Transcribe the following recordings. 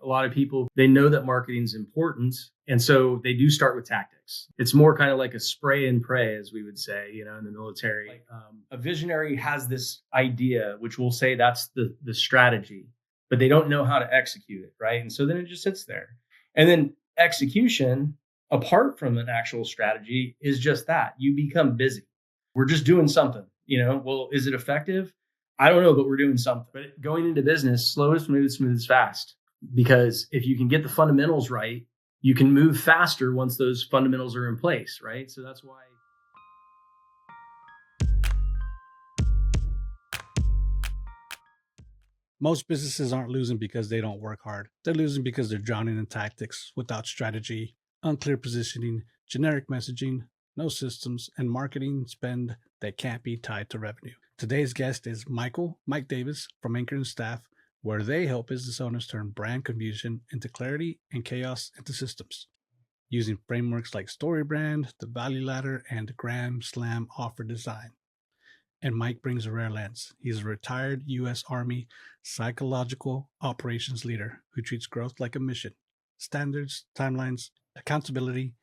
a lot of people, they know that marketing is important. And so they do start with tactics. It's more kind of like a spray and pray, as we would say, in the military. A visionary has this idea, which we'll say that's the strategy, but they don't know how to execute it, right? And so then it just sits there. And then execution, apart from an actual strategy, is just that. You become busy. We're just doing something, well, is it effective? I don't know, but we're doing something. But going into business, slow is smooth, smooth is fast. Because if you can get the fundamentals right, you can move faster once those fundamentals are in place, right? So that's why. Most businesses aren't losing because they don't work hard. They're losing because they're drowning in tactics without strategy, unclear positioning, generic messaging, no systems, and marketing spend that can't be tied to revenue. Today's guest is Mike Davis from Anchor and Staff, where they help business owners turn brand confusion into clarity and chaos into systems, using frameworks like StoryBrand, the Value Ladder, and Gram Slam Offer Design. And Mike brings a rare lens. He's a retired U.S. Army psychological operations leader who treats growth like a mission. Standards, timelines, accountability.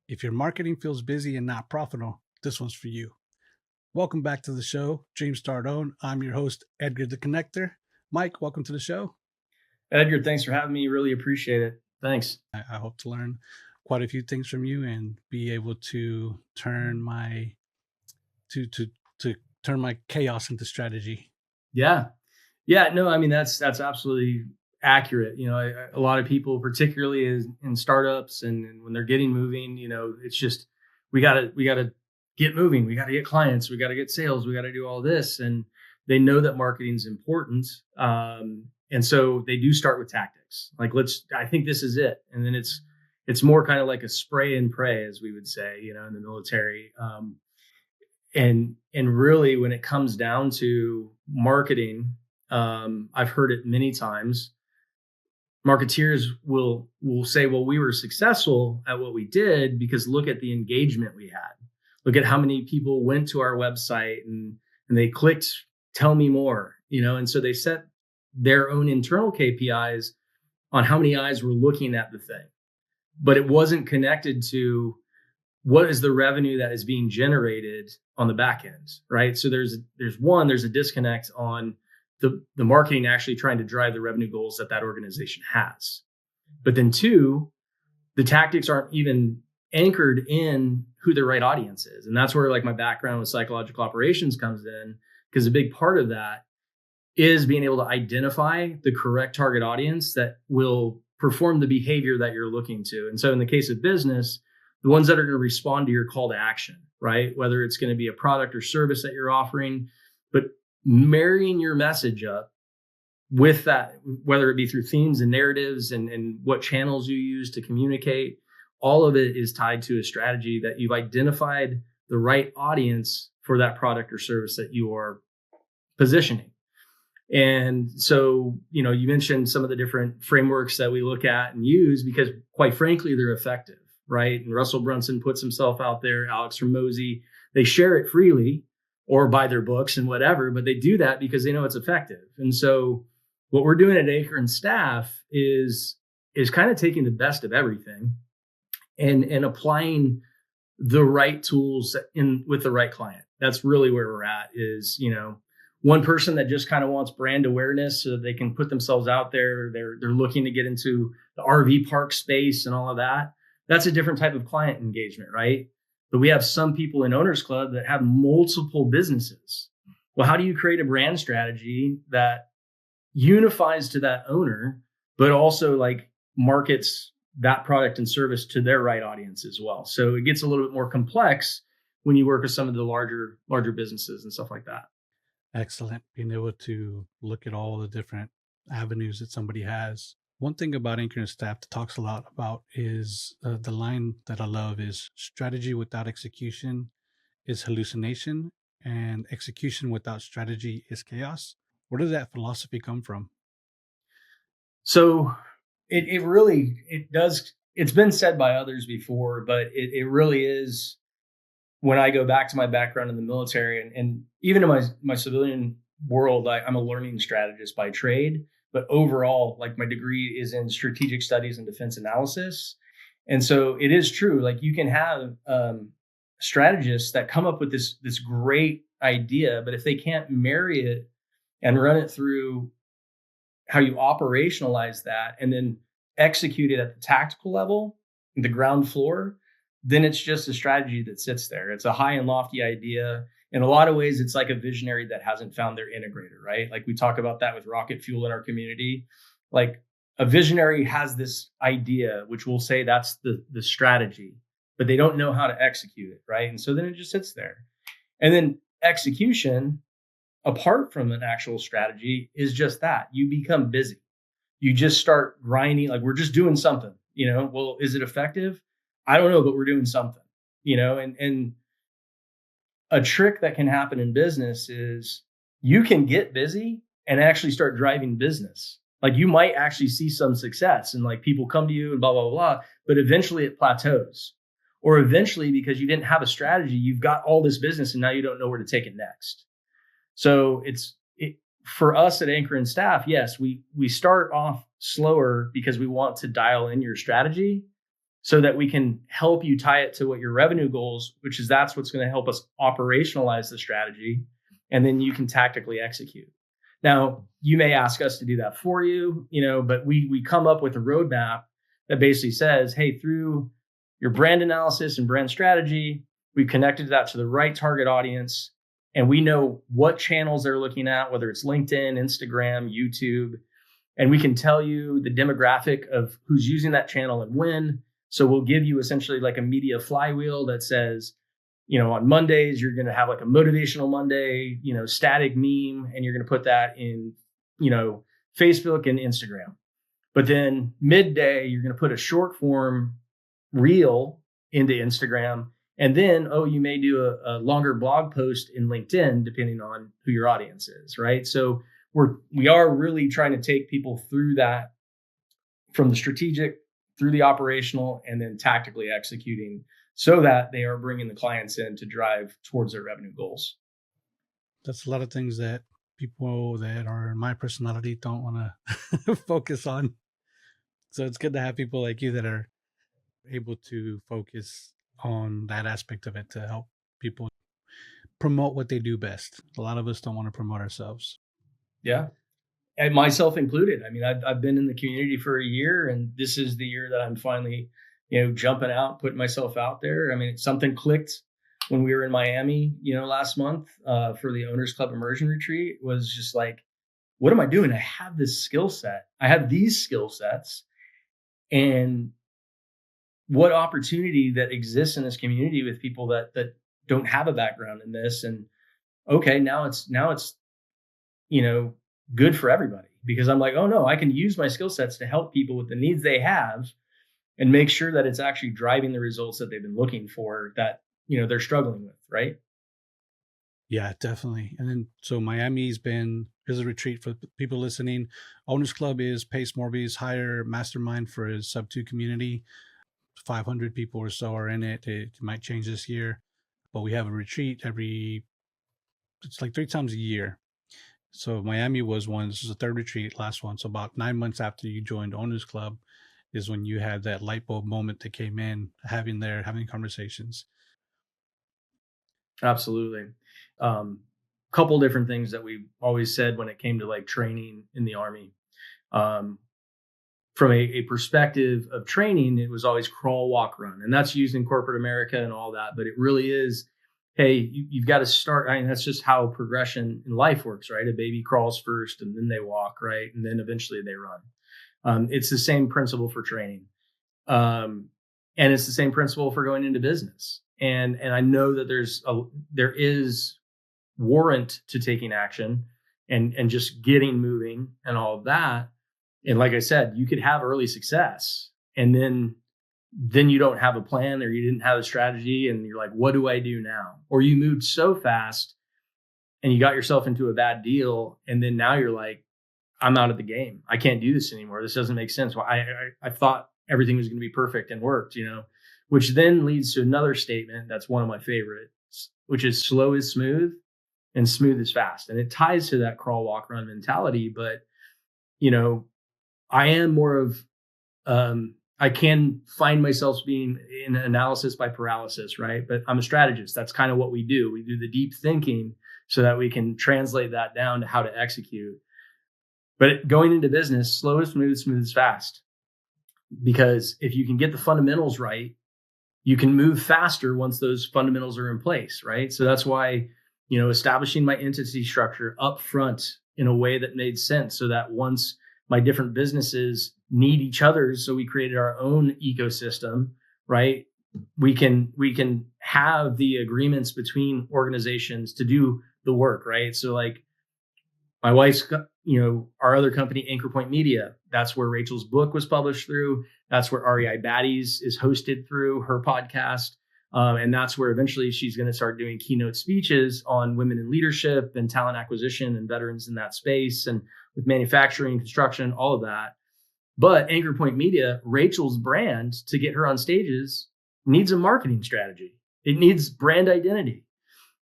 If your marketing feels busy and not profitable, this one's for you. Welcome back to the show, Dream Start Own. I'm your host, Edgar the Connector. Mike, welcome to the show. Edgar, thanks for having me. Really appreciate it. Thanks. I hope to learn quite a few things from you and be able to turn my turn my chaos into strategy. Yeah. No, I mean, that's absolutely accurate. A lot of people, particularly in startups and when they're getting moving, it's just, we gotta get moving. We gotta get clients. We gotta get sales. We gotta do all this. And they know that marketing is important. And so they do start with tactics. Like, I think this is it. And then it's more kind of like a spray and pray, as we would say, in the military. And really, when it comes down to marketing, I've heard it many times. Marketeers will say, well, we were successful at what we did because look at the engagement we had. Look at how many people went to our website and they clicked, tell me more, and so they set their own internal KPIs on how many eyes were looking at the thing. But it wasn't connected to what is the revenue that is being generated on the back end, right? So there's a disconnect on the marketing actually trying to drive the revenue goals that organization has. But then two, the tactics aren't even anchored in who the right audience is. And that's where like my background with psychological operations comes in, because a big part of that is being able to identify the correct target audience that will perform the behavior that you're looking to. And so in the case of business, the ones that are going to respond to your call to action, right? Whether it's going to be a product or service that you're offering, but marrying your message up with that, whether it be through themes and narratives and what channels you use to communicate, all of it is tied to a strategy that you've identified the right audience for that product or service that you are positioning. And so, you mentioned some of the different frameworks that we look at and use because quite frankly, they're effective. Right. And Russell Brunson puts himself out there, Alex Hormozy, they share it freely or buy their books and whatever, but they do that because they know it's effective. And so what we're doing at Anchor and Staff is kind of taking the best of everything and applying the right tools with the right client. That's really where we're at is, one person that just kind of wants brand awareness so that they can put themselves out there. They're looking to get into the RV park space and all of that. That's a different type of client engagement, right? But we have some people in Owners Club that have multiple businesses. Well, how do you create a brand strategy that unifies to that owner, but also like markets that product and service to their right audience as well? So it gets a little bit more complex when you work with some of the larger businesses and stuff like that. Excellent. Being able to look at all the different avenues that somebody has. One thing about Anchor and Staff that talks a lot about is the line that I love is strategy without execution is hallucination and execution without strategy is chaos. Where did that philosophy come from? So it really does. It's been said by others before, but it really is. When I go back to my background in the military and even in my civilian world, I'm a learning strategist by trade. but overall, like my degree is in strategic studies and defense analysis. And so it is true. Like you can have strategists that come up with this great idea, but if they can't marry it and run it through how you operationalize that and then execute it at the tactical level, the ground floor, then it's just a strategy that sits there. It's a high and lofty idea. In a lot of ways, it's like a visionary that hasn't found their integrator, right? Like we talk about that with rocket fuel in our community. Like a visionary has this idea, which we'll say that's the strategy, but they don't know how to execute it, right? And so then it just sits there. And then execution, apart from an actual strategy, is just that. You become busy. You just start grinding, like we're just doing something, well, is it effective? I don't know, but we're doing something, and a trick that can happen in business is you can get busy and actually start driving business. Like you might actually see some success and like people come to you and blah, blah, blah, but eventually it plateaus. Or eventually, because you didn't have a strategy, you've got all this business and now you don't know where to take it next. So for us at Anchor and Staff, yes, we start off slower because we want to dial in your strategy so that we can help you tie it to what your revenue goals, that's what's going to help us operationalize the strategy. And then you can tactically execute. Now, you may ask us to do that for you, but we come up with a roadmap that basically says, hey, through your brand analysis and brand strategy, we've connected that to the right target audience. And we know what channels they're looking at, whether it's LinkedIn, Instagram, YouTube. And we can tell you the demographic of who's using that channel and when. So we'll give you essentially like a media flywheel that says, on Mondays, you're going to have like a motivational Monday, static meme, and you're going to put that in, Facebook and Instagram. But then midday, you're going to put a short form reel into Instagram. And then, you may do a longer blog post in LinkedIn, depending on who your audience is, right? So we are really trying to take people through that from the strategic through the operational and then tactically executing so that they are bringing the clients in to drive towards their revenue goals. That's a lot of things that people that are my personality don't want to focus on. So it's good to have people like you that are able to focus on that aspect of it to help people promote what they do best. A lot of us don't want to promote ourselves. Yeah. And myself included. I mean, I've been in the community for a year, and this is the year that I'm finally, jumping out, putting myself out there. I mean, something clicked when we were in Miami, last month for the Owners Club Immersion Retreat. It was just like, what am I doing? I have this skill set. I have these skill sets, and what opportunity that exists in this community with people that don't have a background in this. And okay, now it's good for everybody, because I'm like, oh no, I can use my skill sets to help people with the needs they have and make sure that it's actually driving the results that they've been looking for that, they're struggling with. Right. Yeah, definitely. And then, so Miami's here's a retreat for people listening. Owners Club is Pace Morby's higher mastermind for his sub 2 community. 500 people or so are in it. It might change this year, but we have a retreat it's like 3 times a year. So Miami was one. This was the third retreat, last one. So about 9 months after you joined Owners Club is when you had that light bulb moment that came in, having conversations. Absolutely. Couple different things that we always said when it came to like training in the Army. From a perspective of training, it was always crawl, walk, run. And that's used in corporate America and all that. But it really is, hey, you've got to start. I mean, that's just how progression in life works, right? A baby crawls first and then they walk, right? And then eventually they run. It's the same principle for training. And it's the same principle for going into business. And I know that there is warrant to taking action and just getting moving and all of that. And like I said, you could have early success and then you don't have a plan, or you didn't have a strategy, and you're like, what do I do now? Or you moved so fast and you got yourself into a bad deal. And then now you're like, I'm out of the game. I can't do this anymore. This doesn't make sense. Well, I thought everything was going to be perfect and worked, which then leads to another statement that's one of my favorites, which is slow is smooth and smooth is fast. And it ties to that crawl, walk, run mentality. But you know, I am more of, I can find myself being in analysis by paralysis, right? But I'm a strategist. That's kind of what we do. We do the deep thinking so that we can translate that down to how to execute. But going into business, slow is smooth, smooth is fast. Because if you can get the fundamentals right, you can move faster once those fundamentals are in place, right? So that's why, establishing my entity structure up front in a way that made sense, so that once my different businesses need each other, so we created our own ecosystem, right? We can have the agreements between organizations to do the work, right? So like my wife's, our other company, Anchor Point Media, that's where Rachel's book was published through. That's where REI Baddies is hosted through her podcast. And that's where eventually she's going to start doing keynote speeches on women in leadership and talent acquisition and veterans in that space, and with manufacturing, construction, all of that. But Anchor Point Media, Rachel's brand, to get her on stages, needs a marketing strategy. It needs brand identity.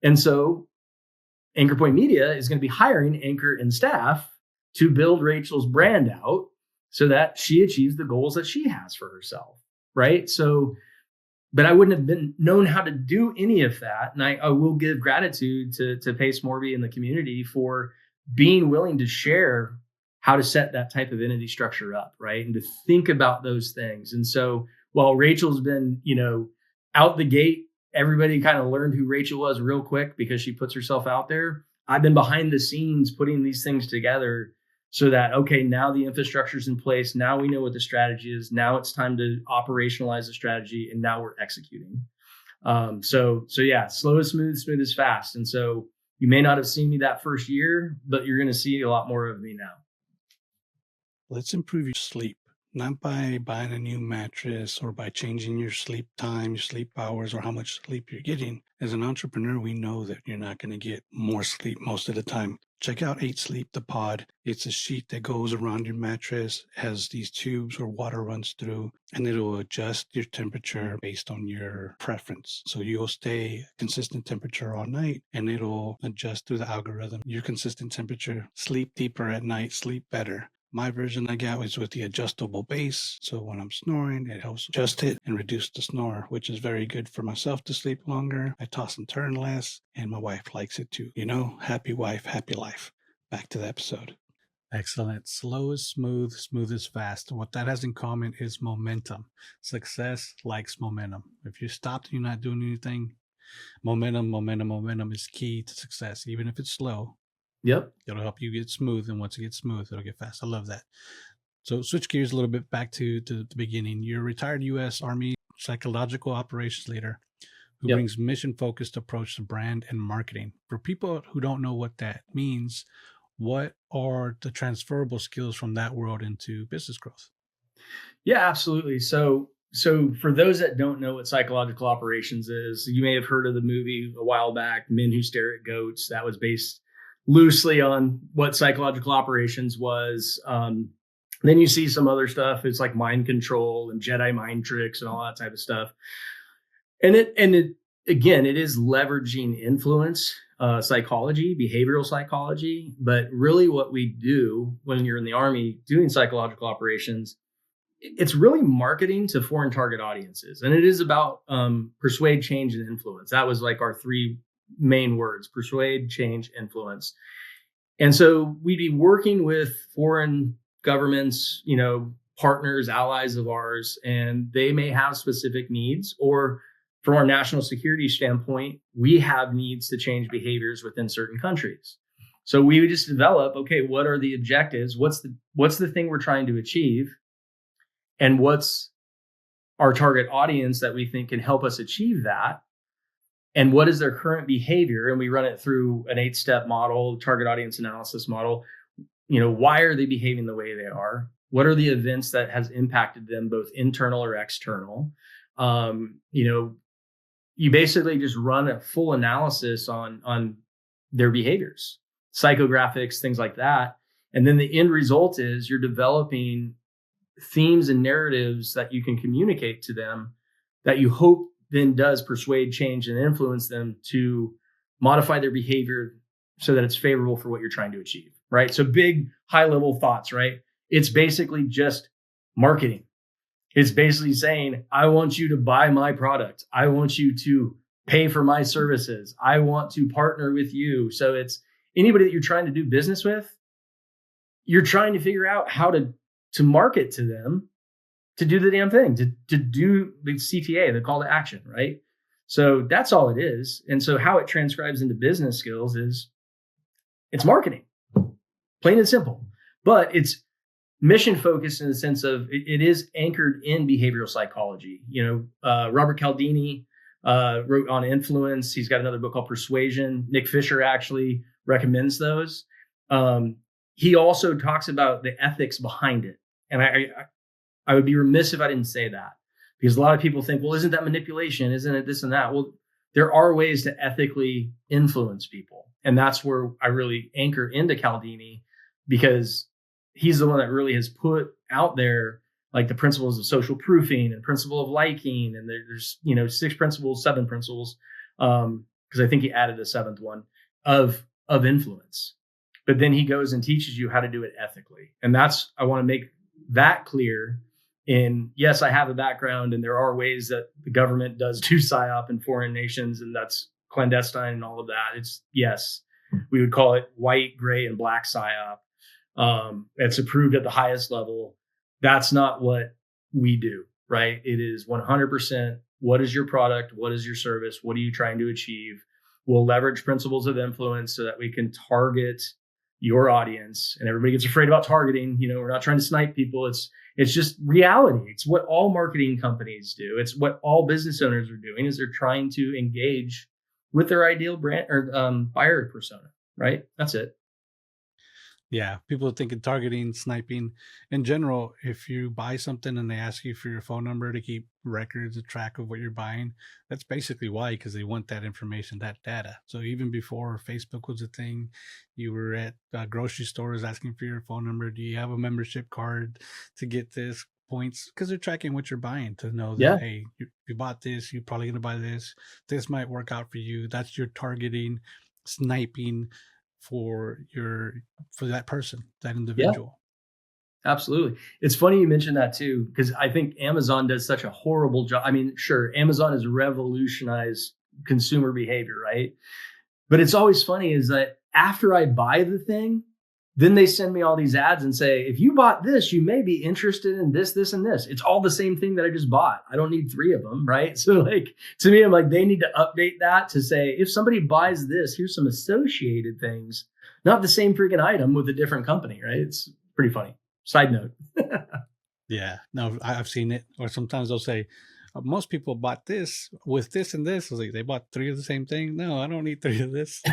And so Anchor Point Media is going to be hiring Anchor and staff to build Rachel's brand out so that she achieves the goals that she has for herself, right? So, but I wouldn't have known how to do any of that. And I will give gratitude to Pace Morby and the community for being willing to share how to set that type of entity structure up, right? And to think about those things. And so while Rachel's been, out the gate, everybody kind of learned who Rachel was real quick because she puts herself out there. I've been behind the scenes putting these things together so that, okay, now the infrastructure is in place. Now we know what the strategy is. Now it's time to operationalize the strategy, and now we're executing. So yeah, slow is smooth, smooth is fast. And so you may not have seen me that first year, but you're going to see a lot more of me now. Let's improve your sleep, not by buying a new mattress or by changing your sleep time, your sleep hours, or how much sleep you're getting. As an entrepreneur, we know that you're not going to get more sleep most of the time. Check out 8 Sleep, the pod. It's a sheet that goes around your mattress, has these tubes where water runs through, and it'll adjust your temperature based on your preference. So you'll stay consistent temperature all night, and it'll adjust through the algorithm your consistent temperature. Sleep deeper at night, sleep better. My version I got was with the adjustable base. So when I'm snoring, it helps adjust it and reduce the snore, which is very good for myself to sleep longer. I toss and turn less, and my wife likes it too. Happy wife, happy life. Back to the episode. Excellent. Slow is smooth, smooth is fast. What that has in common is momentum. Success likes momentum. If you're stopped and you're not doing anything, momentum is key to success, even if it's slow. Yep. It'll help you get smooth, and once it gets smooth, it'll get fast. I love that. So switch gears a little bit back to the beginning. You're a retired U.S. Army psychological operations leader who brings mission-focused approach to brand and marketing. For people who don't know what that means, what are the transferable skills from that world into business growth? Yeah, absolutely. So for those that don't know what psychological operations is, you may have heard of the movie a while back, Men Who Stare at Goats. That was based loosely on what psychological operations was. Then you see some other stuff. It's like mind control and Jedi mind tricks and all that type of stuff. And it again, it is leveraging influence, psychology, behavioral psychology. But really what we do when you're in the Army doing psychological operations, it's really marketing to foreign target audiences. And it is about persuade, change, and influence. That was like our 3 main words: persuade, change, influence. And so we'd be working with foreign governments, partners, allies of ours, and they may have specific needs, or from our national security standpoint, we have needs to change behaviors within certain countries. So we would just develop, okay, what are the objectives? What's the thing we're trying to achieve? And what's our target audience that we think can help us achieve that? And what is their current behavior? And we run it through an 8-step model, target audience analysis model. Why are they behaving the way they are? What are the events that has impacted them, both internal or external? You basically just run a full analysis on their behaviors, psychographics, things like that. And then the end result is you're developing themes and narratives that you can communicate to them that you hope then does persuade, change, and influence them to modify their behavior so that it's favorable for what you're trying to achieve. right? So big high level thoughts, right? It's basically just marketing. It's basically saying, I want you to buy my product. I want you to pay for my services. I want to partner with you. So it's anybody that you're trying to do business with, you're trying to figure out how to market to them to do the damn thing, to do the CTA, the call to action, right? So that's all it is. And so how it transcribes into business skills is it's marketing, plain and simple. But it's mission focused in the sense of it is anchored in behavioral psychology. Robert Cialdini wrote on influence. He's got another book called Persuasion. Nick Fisher actually recommends those. He also talks about the ethics behind it. And I would be remiss if I didn't say that, because a lot of people think, well, isn't that manipulation? Isn't it this and that? Well, there are ways to ethically influence people. And that's where I really anchor into Cialdini, because he's the one that really has put out there like the principles of social proofing and principle of liking. And there's 6 principles, 7 principles, because I think he added a 7th one of influence. But then he goes and teaches you how to do it ethically. And I want to make that clear. Yes, I have a background, and there are ways that the government does do psyop in foreign nations, and that's clandestine and all of that. Yes, we would call it white, gray, and black psyop. It's approved at the highest level. That's not what we do, right? It is 100%. What is your product? What is your service? What are you trying to achieve? We'll leverage principles of influence so that we can target your audience. And everybody gets afraid about targeting. We're not trying to snipe people. It's just reality. It's what all marketing companies do. It's what all business owners are doing, is they're trying to engage with their ideal brand or buyer persona, right? That's it. Yeah, people thinking targeting, sniping. In general, if you buy something and they ask you for your phone number to keep records, a track of what you're buying, that's basically why, because they want that information, that data. So even before Facebook was a thing, you were at grocery stores asking for your phone number. Do you have a membership card to get this points? Because they're tracking what you're buying to know that, hey, you bought this, you're probably going to buy this. This might work out for you. That's your targeting, sniping for that person, that individual. Yeah, absolutely. It's funny you mentioned that too, because I think Amazon does such a horrible job. I mean, sure, Amazon has revolutionized consumer behavior, right? But it's always funny is that after I buy the thing, then they send me all these ads and say, if you bought this, you may be interested in this, this, and this. It's all the same thing that I just bought. I don't need 3 of them, right? So like, to me, I'm like, they need to update that to say, if somebody buys this, here's some associated things, not the same freaking item with a different company, right? It's pretty funny. Side note. Yeah, no, I've seen it. Or sometimes they'll say, most people bought this with this and this. I was like, they bought 3 of the same thing. No, I don't need 3 of this.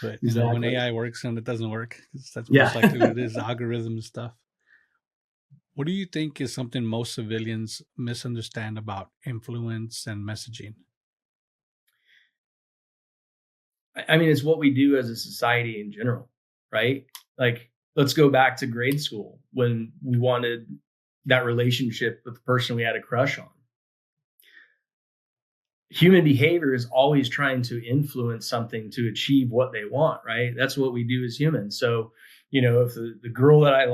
But exactly. When AI works and it doesn't work, that's most likely what it is, algorithm stuff. What do you think is something most civilians misunderstand about influence and messaging? I mean, it's what we do as a society in general, right? Like, let's go back to grade school when we wanted that relationship with the person we had a crush on. Human behavior is always trying to influence something to achieve what they want, right? That's what we do as humans. So, if the girl that I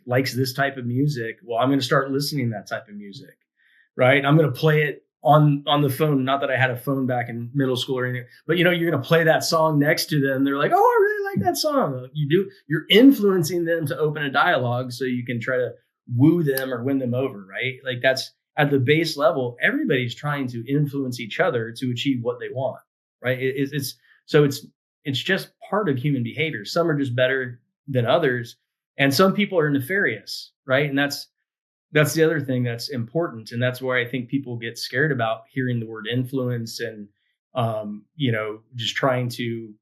likes this type of music, well, I'm going to start listening to that type of music, right? I'm going to play it on the phone. Not that I had a phone back in middle school or anything, but you're going to play that song next to them. They're like, oh, I really like that song. You're influencing them to open a dialogue so you can try to woo them or win them over, right? Like that's at the base level, everybody's trying to influence each other to achieve what they want, right? It's just part of human behavior. Some are just better than others, and some people are nefarious, right? And that's the other thing that's important, and that's where I think people get scared about hearing the word influence and just trying to.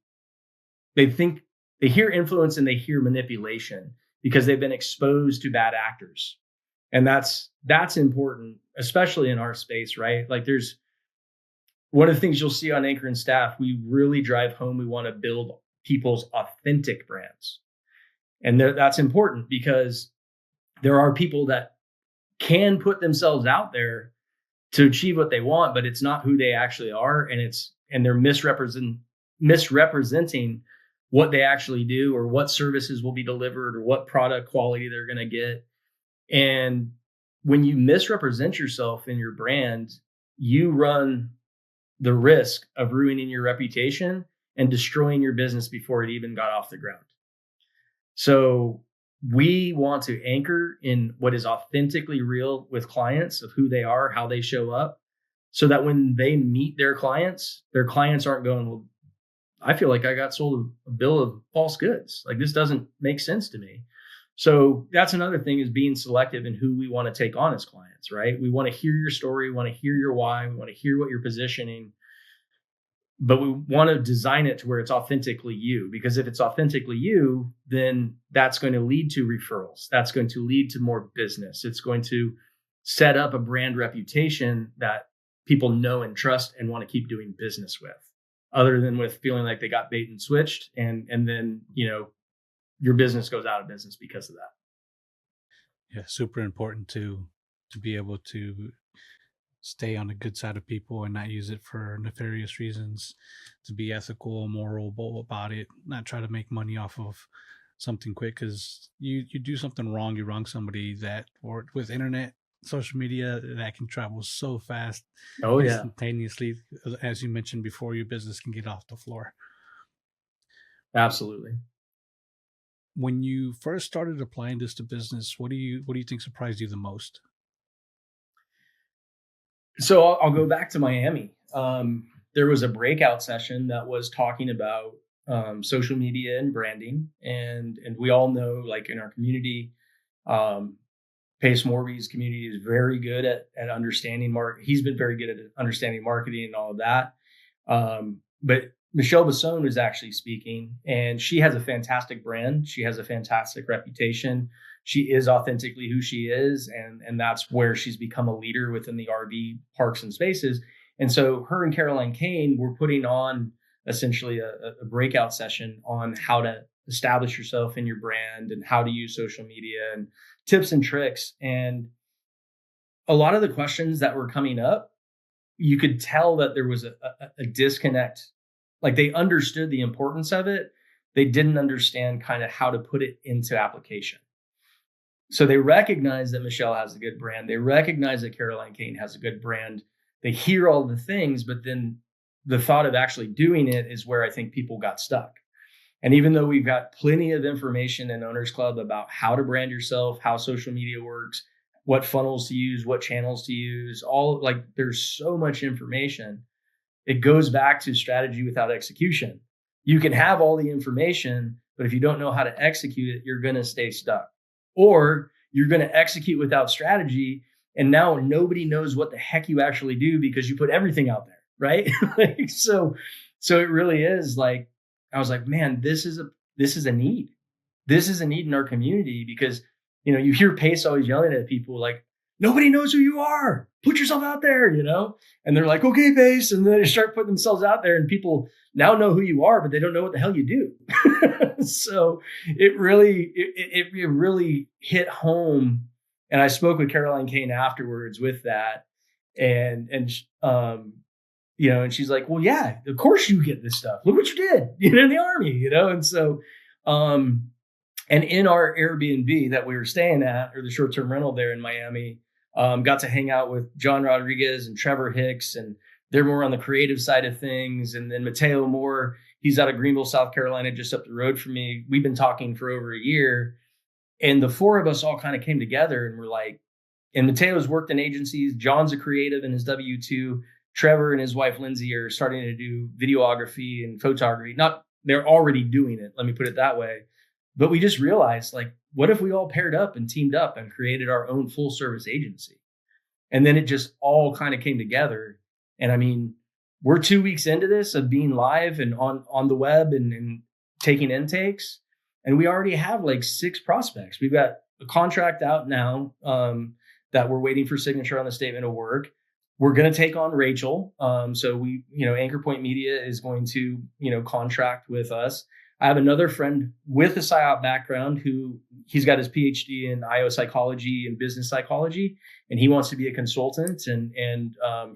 They think they hear influence and they hear manipulation because they've been exposed to bad actors. And that's important, especially in our space, right? Like there's one of the things you'll see on Anchor and Staff, we really drive home. We want to build people's authentic brands. And that's important because there are people that can put themselves out there to achieve what they want, but it's not who they actually are. And they're misrepresenting what they actually do or what services will be delivered or what product quality they're going to get. And when you misrepresent yourself in your brand, you run the risk of ruining your reputation and destroying your business before it even got off the ground. So we want to anchor in what is authentically real with clients of who they are, how they show up, so that when they meet their clients aren't going, well, I feel like I got sold a bill of false goods. Like, this doesn't make sense to me. So that's another thing, is being selective in who we want to take on as clients, right? We want to hear your story. We want to hear your why. We want to hear what you're positioning, but we want to design it to where it's authentically you, because if it's authentically you, then that's going to lead to referrals. That's going to lead to more business. It's going to set up a brand reputation that people know and trust and want to keep doing business with, other than with feeling like they got bait and switched, and then, you know, your business goes out of business because of that. Yeah, super important to be able to stay on the good side of people and not use it for nefarious reasons, to be ethical, moral about it, not try to make money off of something quick, because you do something wrong, you wrong somebody, that, or with internet, social media, that can travel so fast. Oh yeah, instantaneously. As you mentioned before, your business can get off the floor. absolutely. When you first started applying this to business, what do you think surprised you the most? So I'll go back to Miami. There was a breakout session that was talking about social media and branding, and we all know, like, in our community, Pace Morby's community is very good at understanding He's been very good at understanding marketing and all of that. But Michelle Basone was actually speaking, and she has a fantastic brand. She has a fantastic reputation. She is authentically who she is, and that's where she's become a leader within the RV parks and spaces. And so her and Caroline Kane were putting on essentially a breakout session on how to establish yourself in your brand and how to use social media and tips and tricks. And a lot of the questions that were coming up, you could tell that there was a disconnect. Like, they understood the importance of it. They didn't understand kind of how to put it into application. So they recognize that Michelle has a good brand. They recognize that Caroline Kane has a good brand. They hear all the things, but then the thought of actually doing it is where I think people got stuck. And even though we've got plenty of information in Owners Club about how to brand yourself, how social media works, what funnels to use, what channels to use, there's so much information. It goes back to strategy without execution. You can have all the information, but if you don't know how to execute it, you're going to stay stuck. Or you're going to execute without strategy, and now nobody knows what the heck you actually do because you put everything out there, right? So it really is like, I was like, man, this is a need. This is a need in our community, because, you know, you hear Pace always yelling at people like, nobody knows who you are. Put yourself out there, you know? And they're like, okay, Pace. And then they start putting themselves out there, and people now know who you are, but they don't know what the hell you do. So it really hit home. And I spoke with Caroline Kane afterwards with that. And you know, and she's like, well, yeah, of course you get this stuff. Look what you did, you know, in the Army, you know? And so, and in our Airbnb that we were staying at, or the short-term rental there in Miami, got to hang out with John Rodriguez and Trevor Hicks, and they're more on the creative side of things. And then Mateo Moore, he's out of Greenville, South Carolina, just up the road from me. We've been talking for over a year, and the four of us all kind of came together, and we're like, and Mateo's worked in agencies. John's a creative in his W-2. Trevor and his wife, Lindsay, are starting to do videography and photography. They're already doing it. Let me put it that way. But we just realized, like, what if we all paired up and teamed up and created our own full service agency? And then it just all kind of came together. And I mean, we're 2 weeks into this of being live and on the web and taking intakes. And we already have like 6 prospects. We've got a contract out now that we're waiting for signature on the statement of work. We're going to take on Rachel. So we, you know, Anchor Point Media is going to, you know, contract with us. I have another friend with a Psyop background who he's got his PhD in IO psychology and business psychology, and he wants to be a consultant. And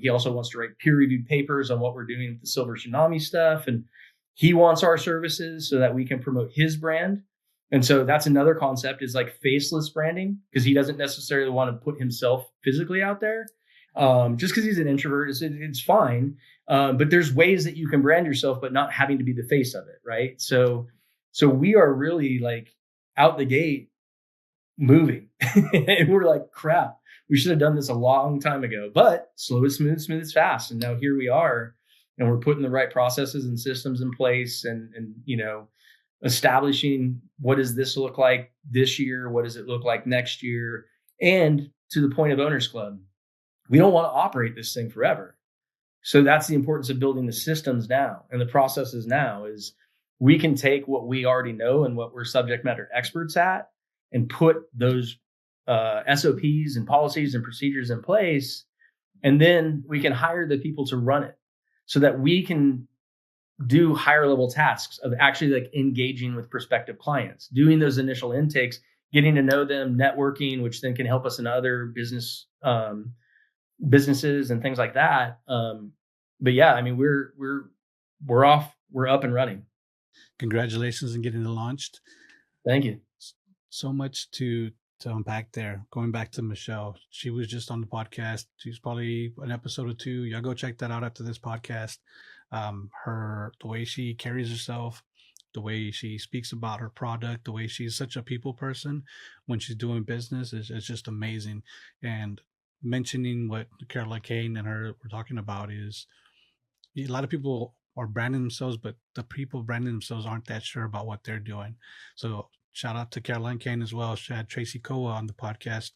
he also wants to write peer-reviewed papers on what we're doing with the Silver Tsunami stuff. And He wants our services so that we can promote his brand. And so that's another concept, is like faceless branding, because he doesn't necessarily want to put himself physically out there. Just because he's an introvert, it's fine. But there's ways that you can brand yourself, but not having to be the face of it, right? So we are really like out the gate moving, and we're like, crap, we should have done this a long time ago. But slow is smooth, smooth is fast, and now here we are, and we're putting the right processes and systems in place, and establishing what does this look like this year, what does it look like next year, and to the point of Owners Club, we don't want to operate this thing forever. So that's the importance of building the systems now and the processes now. Is we can take what we already know and what we're subject matter experts at, and put those SOPs and policies and procedures in place, and then we can hire the people to run it, so that we can do higher level tasks of actually like engaging with prospective clients, doing those initial intakes, getting to know them, networking, which then can help us in other businesses and things like that. But yeah, I mean, we're off, we're up and running. Congratulations on getting it launched. Thank you. So much to unpack there. Going back to Michelle, she was just on the podcast. She's probably an episode or two. Y'all go check that out after this podcast. The way she carries herself, the way she speaks about her product, the way she's such a people person when she's doing business is just amazing. And mentioning what Caroline Kane and her were talking about is a lot of people are branding themselves, but the people branding themselves aren't that sure about what they're doing. So shout out to Caroline Kane as well. She had Tracy Koa on the podcast,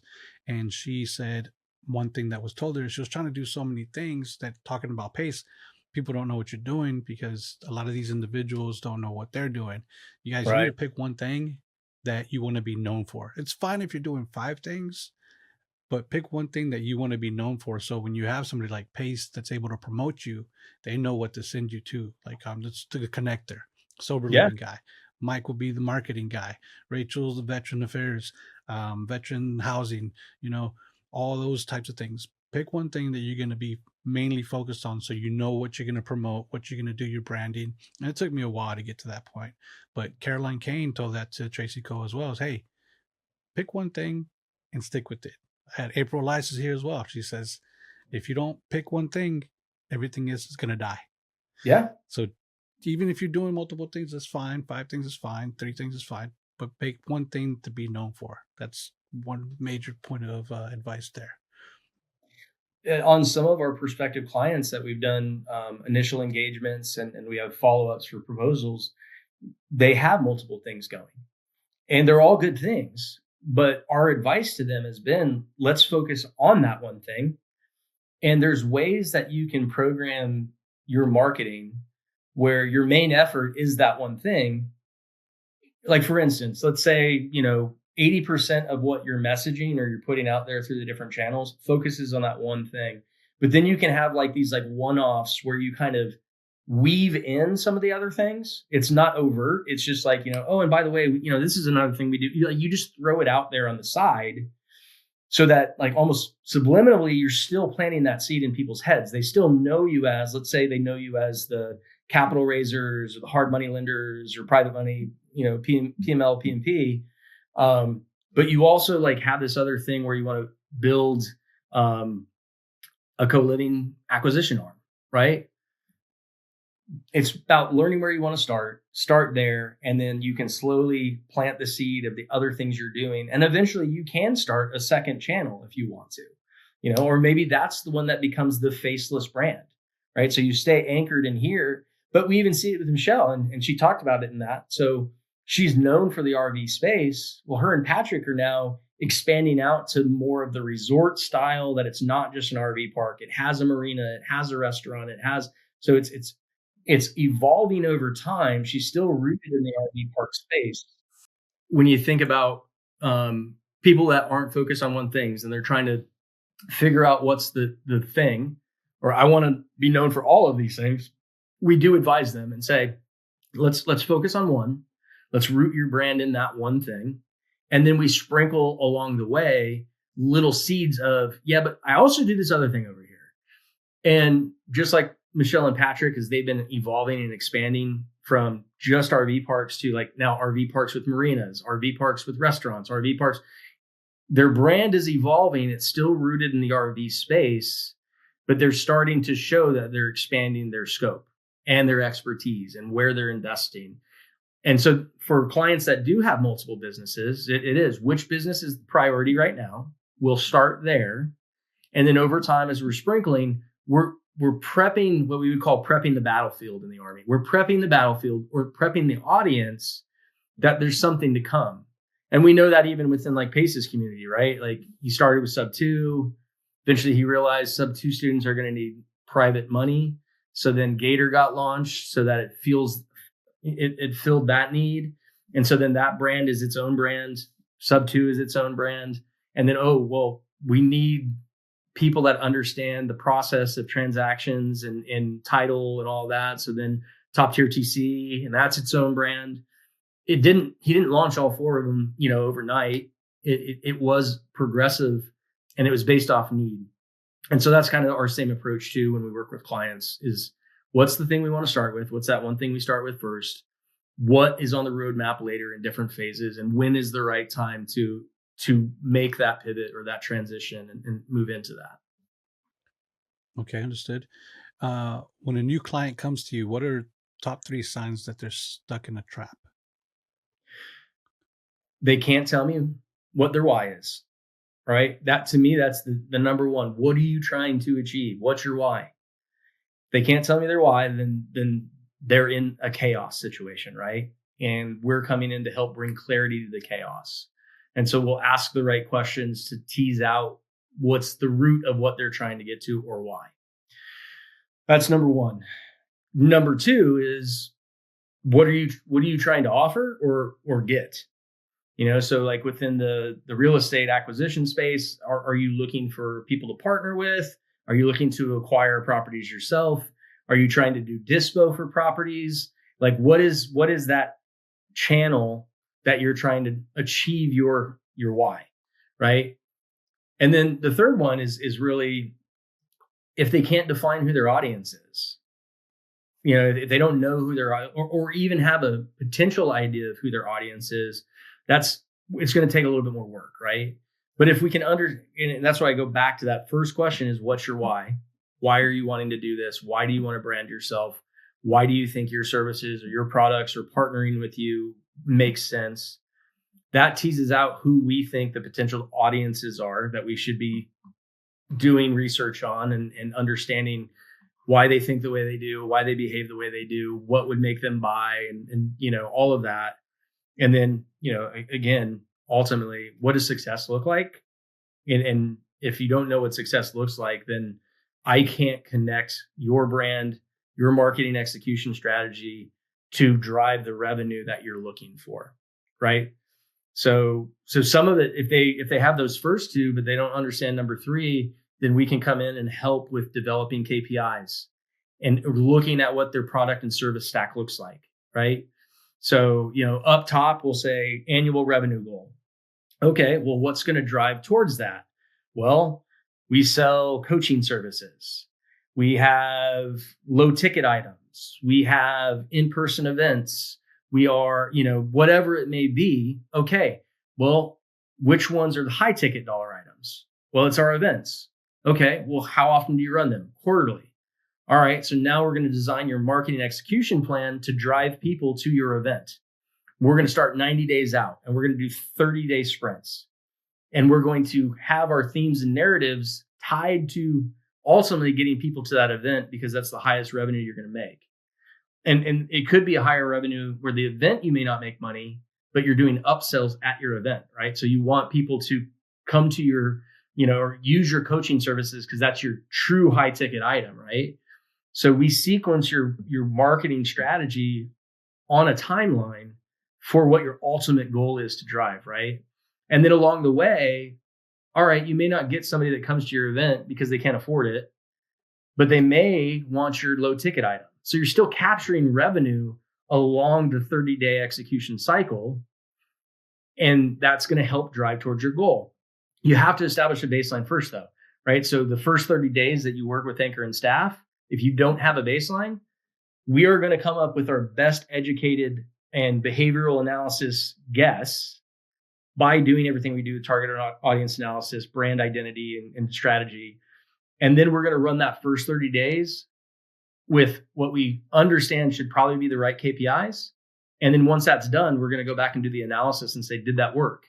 and she said one thing that was told her, she was trying to do so many things that, talking about pace, people don't know what you're doing because a lot of these individuals don't know what they're doing. You guys, you need to pick one thing that you want to be known for. It's fine if you're doing 5 things, but pick one thing that you want to be known for. So when you have somebody like Pace that's able to promote you, they know what to send you to. Like, let's to the connector, sober living guy. Mike will be the marketing guy. Rachel's the veteran affairs, veteran housing, all those types of things. Pick one thing that you're going to be mainly focused on, so you know what you're going to promote, what you're going to do your branding. And it took me a while to get to that point. But Caroline Kane told that to Tracy Cole as well, is, hey, pick one thing and stick with it. I had April Elias here as well. She says, if you don't pick one thing, everything is going to die. Yeah. So even if you're doing multiple things, that's fine. 5 things is fine. 3 things is fine. But pick one thing to be known for. That's one major point of advice there. On some of our prospective clients that we've done initial engagements and we have follow-ups for proposals, they have multiple things going. And they're all good things. But our advice to them has been, let's focus on that one thing. And there's ways that you can program your marketing where your main effort is that one thing. Like, for instance, let's say, 80% of what you're messaging or you're putting out there through the different channels focuses on that one thing. But then you can have like these like one-offs where you kind of weave in some of the other things. It's not overt. It's just like, oh, and by the way, this is another thing we do. You just throw it out there on the side so that like almost subliminally, you're still planting that seed in people's heads. They still know you as, let's say they know you as the capital raisers or the hard money lenders or private money, PML, PMP. But you also like have this other thing where you want to build a co-living acquisition arm, right? It's about learning where you want to start there, and then you can slowly plant the seed of the other things you're doing. And eventually you can start a second channel if you want to, or maybe that's the one that becomes the faceless brand, right? So you stay anchored in here, but we even see it with Michelle, and she talked about it in that. So she's known for the RV space. Well, her and Patrick are now expanding out to more of the resort style, that it's not just an RV park. It has a marina, it has a restaurant, so it's evolving over time. She's still rooted in the RV park space. When you think about people that aren't focused on one thing and they're trying to figure out what's the thing, or I want to be known for all of these things, we do advise them and say, let's focus on one. Let's root your brand in that one thing. And then we sprinkle along the way little seeds of, yeah, but I also do this other thing over here. And just like Michelle and Patrick, as they've been evolving and expanding from just RV parks to like now RV parks with marinas, RV parks with restaurants, RV parks. Their brand is evolving. It's still rooted in the RV space, but they're starting to show that they're expanding their scope and their expertise and where they're investing. And so for clients that do have multiple businesses, it is which business is the priority right now. We'll start there. And then over time, as we're sprinkling, we're prepping what we would call prepping the battlefield in the Army. We're prepping the battlefield or prepping the audience that there's something to come. And we know that even within like Pace's community, right? Like he started with sub 2. Eventually he realized sub 2 students are going to need private money. So then Gator got launched so that it filled that need. And so then that brand is its own brand. Sub 2 is its own brand. And then, we need people that understand the process of transactions and title and all that. So then top tier TC, and that's its own brand. He didn't launch all 4 of them, overnight. It was progressive and it was based off need. And so that's kind of our same approach too when we work with clients is what's the thing we want to start with? What's that one thing we start with first? What is on the roadmap later in different phases? And when is the right time to make that pivot or that transition and move into that? Okay, understood. When a new client comes to you, what are top 3 signs that they're stuck in a trap? They can't tell me what their why is, right? That to me, that's the number one. What are you trying to achieve? What's your why? They can't tell me their why, then they're in a chaos situation, right? And we're coming in to help bring clarity to the chaos. And so we'll ask the right questions to tease out what's the root of what they're trying to get to or why. That's number one. Number 2 is what are you trying to offer or get? So like within the real estate acquisition space, are you looking for people to partner with? Are you looking to acquire properties yourself? Are you trying to do dispo for properties? Like what is that channel that you're trying to achieve your why, right? And then the third one is really if they can't define who their audience is, if they don't know who their or even have a potential idea of who their audience is, it's going to take a little bit more work, right? But if we can and that's why I go back to that first question is what's your why? Why are you wanting to do this? Why do you want to brand yourself? Why do you think your services or your products or partnering with you makes sense? That teases out who we think the potential audiences are that we should be doing research on and understanding why they think the way they do, why they behave the way they do, what would make them buy and all of that. And then, again, ultimately, what does success look like? And if you don't know what success looks like, then I can't connect your brand, your marketing execution strategy to drive the revenue that you're looking for, right? So some of it, if they have those first 2, but they don't understand number 3, then we can come in and help with developing KPIs and looking at what their product and service stack looks like, right? So, up top, we'll say annual revenue goal. Okay, well, what's going to drive towards that? Well, we sell coaching services. We have low ticket items. We have in-person events. We are, whatever it may be. Okay, well, which ones are the high ticket dollar items? Well, it's our events. Okay, well, how often do you run them? Quarterly. All right, so now we're going to design your marketing execution plan to drive people to your event. We're going to start 90 days out and we're going to do 30-day sprints. And we're going to have our themes and narratives tied to ultimately getting people to that event because that's the highest revenue you're going to make. And it could be a higher revenue where the event you may not make money, but you're doing upsells at your event, right? So you want people to come to your, or use your coaching services because that's your true high ticket item, right? So we sequence your marketing strategy on a timeline for what your ultimate goal is to drive, right? And then along the way, all right, you may not get somebody that comes to your event because they can't afford it, but they may want your low ticket item. So you're still capturing revenue along the 30-day execution cycle, and that's going to help drive towards your goal. You have to establish a baseline first, though, right? So the first 30 days that you work with Anchor and staff, if you don't have a baseline, we are going to come up with our best educated and behavioral analysis guess by doing everything we do, target audience analysis, brand identity, and strategy. And then we're going to run that first 30 days with what we understand should probably be the right KPIs. And then once that's done, we're going to go back and do the analysis and say, did that work?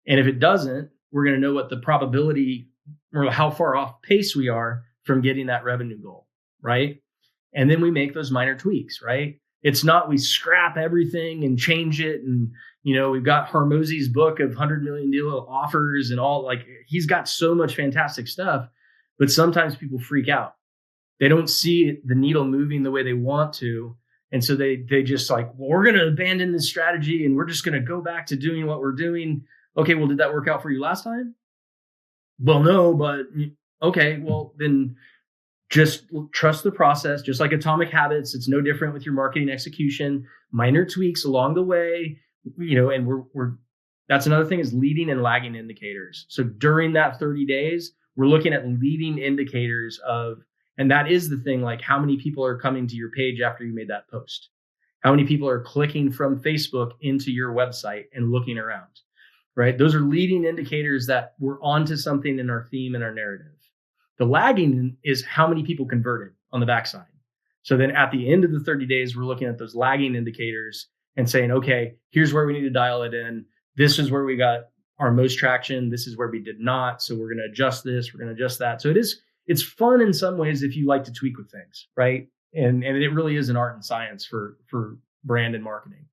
And if it doesn't, we're going to know what the probability or how far off pace we are from getting that revenue goal, right? And then we make those minor tweaks, right? It's not we scrap everything and change it. And, we've got Hormozi's book of 100 million deal offers and all, like, he's got so much fantastic stuff, but sometimes people freak out. They don't see the needle moving the way they want to. And so they just like, well, we're going to abandon this strategy and we're just going to go back to doing what we're doing. Okay, well, did that work out for you last time? Well, no, but okay, well, then just trust the process. Just like Atomic Habits, it's no different with your marketing execution. Minor tweaks along the way, and we're that's another thing is leading and lagging indicators. So during that 30 days, we're looking at leading indicators and that is the thing, like how many people are coming to your page after you made that post? How many people are clicking from Facebook into your website and looking around, right? Those are leading indicators that we're onto something in our theme and our narrative. The lagging is how many people converted on the backside. So then at the end of the 30 days, we're looking at those lagging indicators and saying, okay, here's where we need to dial it in. This is where we got our most traction. This is where we did not. So we're going to adjust this. We're going to adjust that. So it's fun in some ways if you like to tweak with things, right? And it really is an art and science for brand and marketing.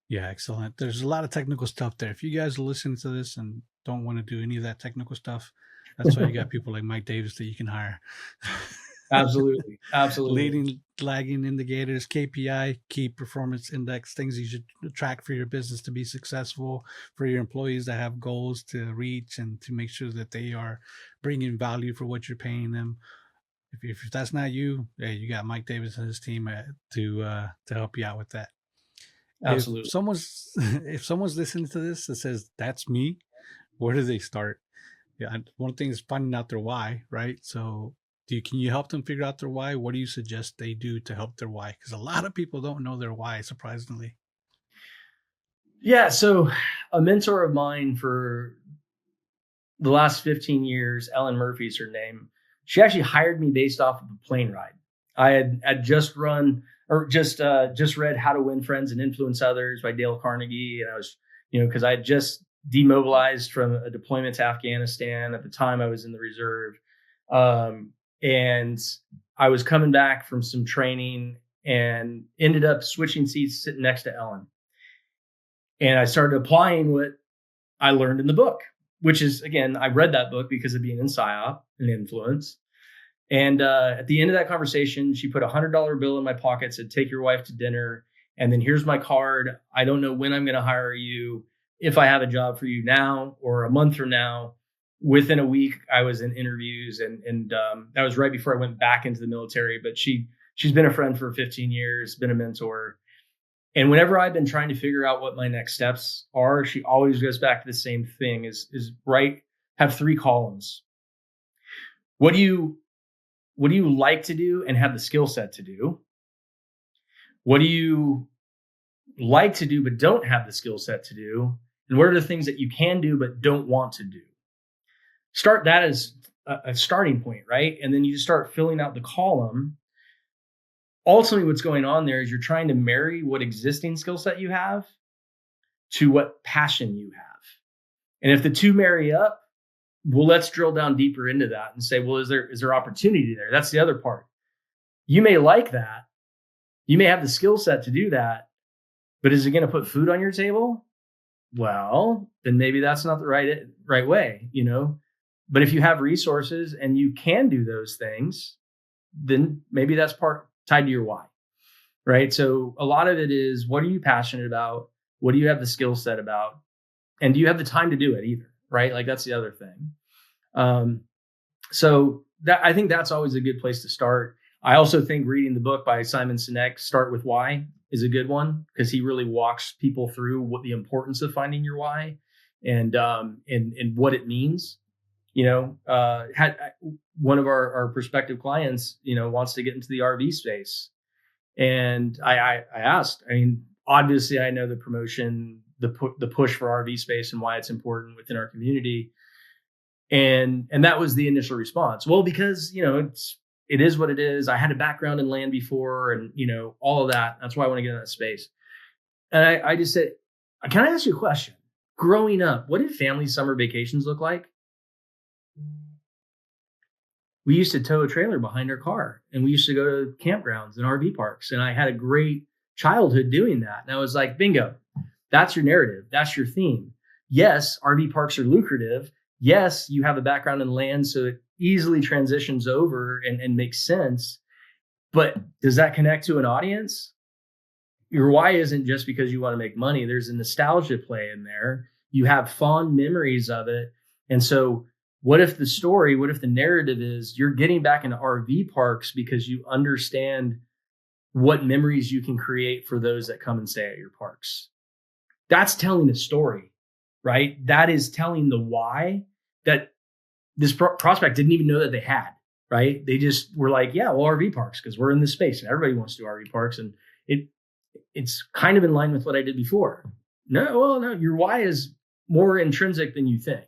Yeah, excellent. There's a lot of technical stuff there. If you guys are listening to this and don't want to do any of that technical stuff, that's why you got people like Mike Davis that you can hire. Absolutely. Leading, lagging indicators, KPI, key performance index, things you should track for your business to be successful, for your employees that have goals to reach and to make sure that they are bringing value for what you're paying them. If that's not you, hey, you got Mike Davis and his team to help you out with that. Absolutely. If someone's listening to this that says that's me, where do they start? Yeah, one thing is finding out their why, right? So can you help them figure out their why? What do you suggest they do to help their why? Because a lot of people don't know their why, surprisingly. Yeah. So a mentor of mine for the last 15 years, Ellen Murphy's her name. She actually hired me based off of a plane ride. I had just read How to Win Friends and Influence Others by Dale Carnegie. And I was, because I had just demobilized from a deployment to Afghanistan. At the time I was in the reserve. And I was coming back from some training and ended up switching seats, sitting next to Ellen. And I started applying what I learned in the book, which is, again, I read that book because of being in Psyop and influence. And at the end of that conversation, she put $100 bill in my pocket, said, take your wife to dinner. And then here's my card. I don't know when I'm going to hire you. If I have a job for you now or a month from now. Within a week, I was in interviews and that was right before I went back into the military. But she's been a friend for 15 years, been a mentor. And whenever I've been trying to figure out what my next steps are, she always goes back to the same thing is have 3 columns. What do you like to do and have the skill set to do? What do you like to do but don't have the skill set to do? And what are the things that you can do but don't want to do? Start that as a starting point, right? And then you just start filling out the column. Ultimately, what's going on there is you're trying to marry what existing skill set you have to what passion you have. And if the two marry up, well, let's drill down deeper into that and say, well, is there opportunity there? That's the other part. You may like that. You may have the skill set to do that, but is it going to put food on your table? Well, then maybe that's not the right way, But if you have resources and you can do those things, then maybe that's tied to your why, right? So a lot of it is, what are you passionate about? What do you have the skill set about? And do you have the time to do it either, right? Like that's the other thing. So that I think that's always a good place to start. I also think reading the book by Simon Sinek, Start With Why, is a good one because he really walks people through what the importance of finding your why and what it means. Had one of our prospective clients, wants to get into the RV space. And I asked, I mean, obviously I know the promotion, the push for RV space and why it's important within our community. And that was the initial response. Well, because, it is what it is. I had a background in land before and, all of that. That's why I want to get in that space. And I just said, can I ask you a question? Growing up, what did family summer vacations look like? We used to tow a trailer behind our car and we used to go to campgrounds and RV parks. And I had a great childhood doing that. And I was like, bingo, that's your narrative. That's your theme. Yes, RV parks are lucrative. Yes, you have a background in land, so it easily transitions over and makes sense. But does that connect to an audience? Your why isn't just because you want to make money. There's a nostalgia play in there. You have fond memories of it. And so what if the narrative is you're getting back into RV parks because you understand what memories you can create for those that come and stay at your parks? That's telling a story, right? That is telling the why that this prospect didn't even know that they had, right? They just were like, yeah, well, RV parks, because we're in this space and everybody wants to do RV parks. And it's kind of in line with what I did before. No, your why is more intrinsic than you think.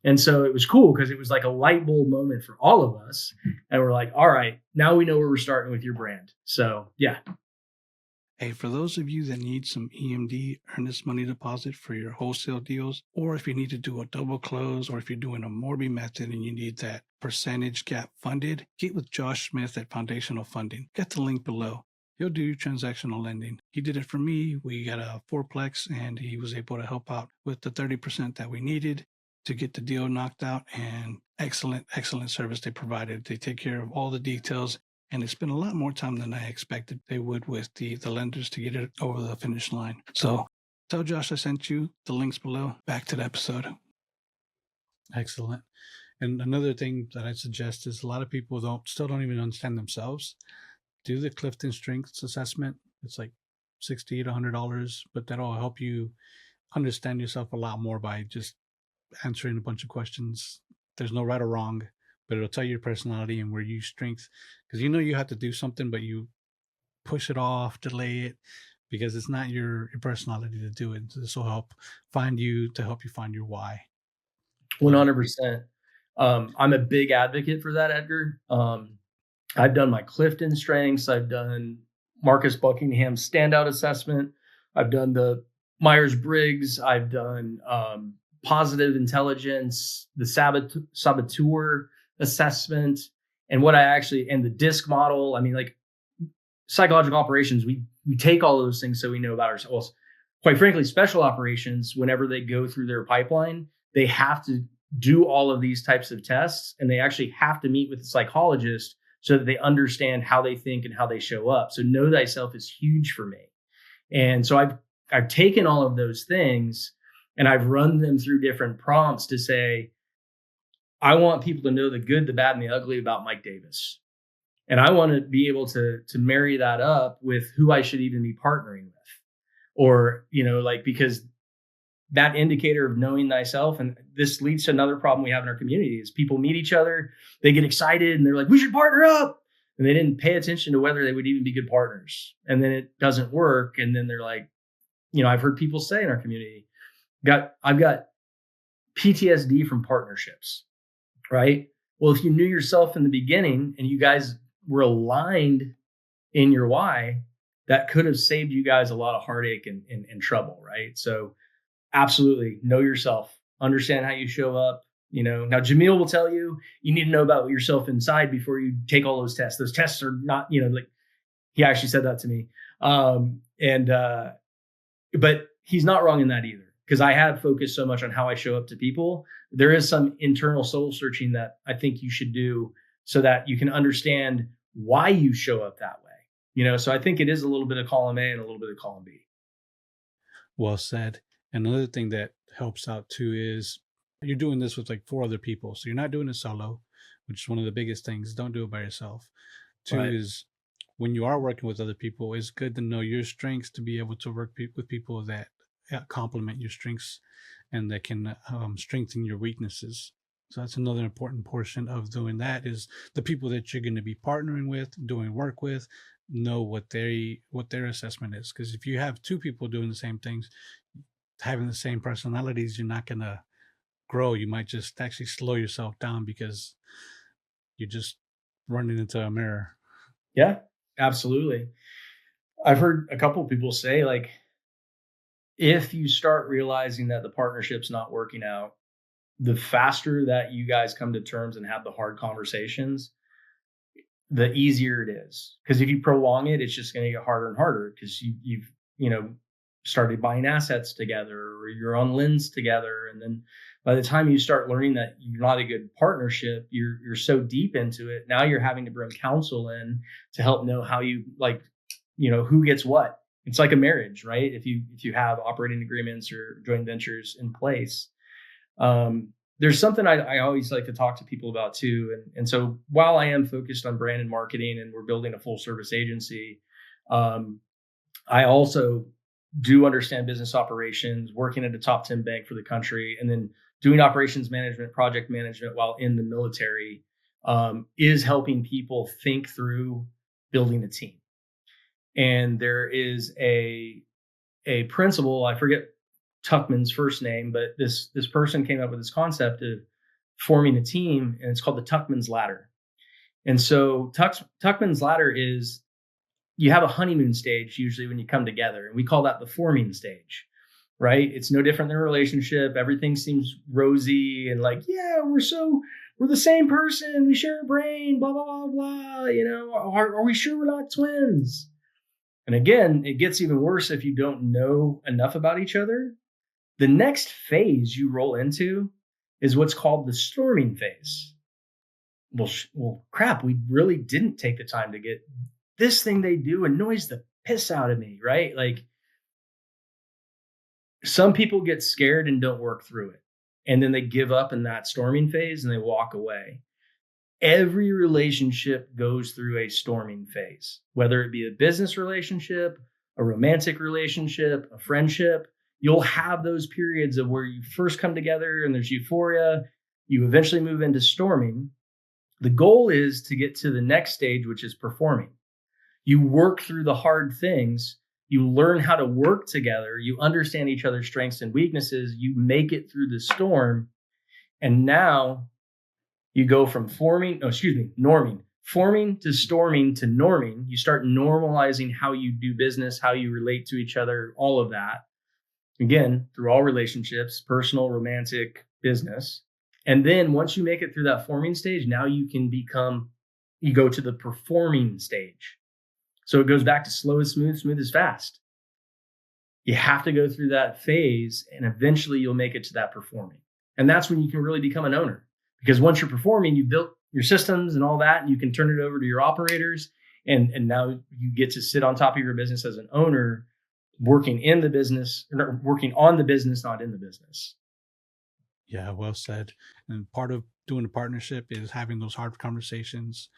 And so it was cool because it was like a light bulb moment for all of us. And we're like, all right, now we know where we're starting with your brand. So yeah. Hey, for those of you that need some EMD, earnest money deposit for your wholesale deals, or if you need to do a double close, or if you're doing a Morby method and you need that percentage gap funded, get with Josh Smith at Foundational Funding. Get the link below. He'll do transactional lending. He did it for me. We got a fourplex and he was able to help out with the 30% that we needed to get the deal knocked out, and excellent service they provided. They take care of all the details, and they spent a lot more time than I expected they would with the lenders to get it over the finish line. So tell Josh I sent you. The links below. Back to the episode. Excellent. And another thing that I suggest is a lot of people still don't even understand themselves. Do the Clifton Strengths Assessment. It's like $60 to $100, but that'll help you understand yourself a lot more by just answering a bunch of questions. There's no right or wrong, but it'll tell you your personality and where you strengths, because you have to do something, but you push it off, delay it, because it's not your personality to do it. So this will help you find your why. 100%. I'm a big advocate for that, Edgar. I've done my Clifton Strengths. I've done Marcus Buckingham's standout assessment. I've done the Myers-Briggs. I've done positive intelligence, the saboteur assessment, and the DISC model. I mean, like psychological operations, we take all those things so we know about ourselves. Quite frankly, special operations, whenever they go through their pipeline, they have to do all of these types of tests, and they actually have to meet with the psychologist so that they understand how they think and how they show up. So know thyself is huge for me. And so I've taken all of those things and I've run them through different prompts to say, I want people to know the good, the bad, and the ugly about Mike Davis. And I want to be able to marry that up with who I should even be partnering with. Or, because that indicator of knowing thyself, and this leads to another problem we have in our community, is people meet each other, they get excited and they're like, we should partner up. And they didn't pay attention to whether they would even be good partners. And then it doesn't work. And then they're like, I've heard people say in our community, I've got PTSD from partnerships, right? Well, if you knew yourself in the beginning and you guys were aligned in your why, that could have saved you guys a lot of heartache and trouble, right? So absolutely know yourself, understand how you show up. Now Jamil will tell you need to know about yourself inside before you take all those tests. Those tests are not, like he actually said that to me. But he's not wrong in that either, because I have focused so much on how I show up to people. There is some internal soul searching that I think you should do so that you can understand why you show up that way. So I think it is a little bit of column A and a little bit of column B. Well said. Another thing that helps out too is you're doing this with like 4 other people. So you're not doing it solo, which is one of the biggest things. Don't do it by yourself. 2 Right. is when you are working with other people, it's good to know your strengths, to be able to work with people that complement your strengths and that can strengthen your weaknesses. So that's another important portion of doing that, is the people that you're going to be partnering with, doing work with. know what their assessment is. Because if you have two people doing the same things, having the same personalities, you're not gonna grow. You might just actually slow yourself down because you're just running into a mirror. Yeah, absolutely. I've heard a couple of people say, like, if you start realizing that the partnership's not working out, the faster that you guys come to terms and have the hard conversations, the easier it is. Because if you prolong it, it's just going to get harder and harder because you've, you know, started buying assets together or you're on lens together. And then by the time you start learning that you're not a good partnership, you're so deep into it. Now you're having to bring counsel in to help know how you, like, who gets what. It's like a marriage, right? If you have operating agreements or joint ventures in place, there's something I always like to talk to people about too. And so while I am focused on brand and marketing and we're building a full service agency, I also do understand business operations, working at a top 10 bank for the country, and then doing operations management, project management while in the military, is helping people think through building a team. And there is a principle, I forget Tuckman's first name, but this person came up with this concept of forming a team, and it's called the Tuckman's ladder. And so Tuckman's ladder is, you have a honeymoon stage usually when you come together, and we call that the forming stage, right? It's no different than a relationship. Everything seems rosy and like, yeah, we're the same person, we share a brain, blah blah blah blah. Are we sure we're not twins? And again, it gets even worse if you don't know enough about each other. The next phase you roll into is what's called the storming phase. Well, crap, we really didn't take the time to get this thing they do annoys the piss out of me, right? Like, some people get scared and don't work through it. And then they give up in that storming phase and they walk away. Every relationship goes through a storming phase, whether it be a business relationship, a romantic relationship, a friendship. You'll have those periods of where you first come together and there's euphoria. You eventually move into storming. The goal is to get to the next stage, which is performing. You work through the hard things. You learn how to work together. You understand each other's strengths and weaknesses. You make it through the storm. And now you go from norming, forming to storming to norming. You start normalizing how you do business, how you relate to each other, all of that. Again, through all relationships, personal, romantic, business. And then once you make it through that forming stage, now you go to the performing stage. So it goes back to slow is smooth, smooth is fast. You have to go through that phase and eventually you'll make it to that performing. And that's when you can really become an owner. Because once you're performing, you've built your systems and all that, and you can turn it over to your operators. And now you get to sit on top of your business as an owner, working in the business, or working on the business, not in the business. Yeah, well said. And part of doing a partnership is having those hard conversations.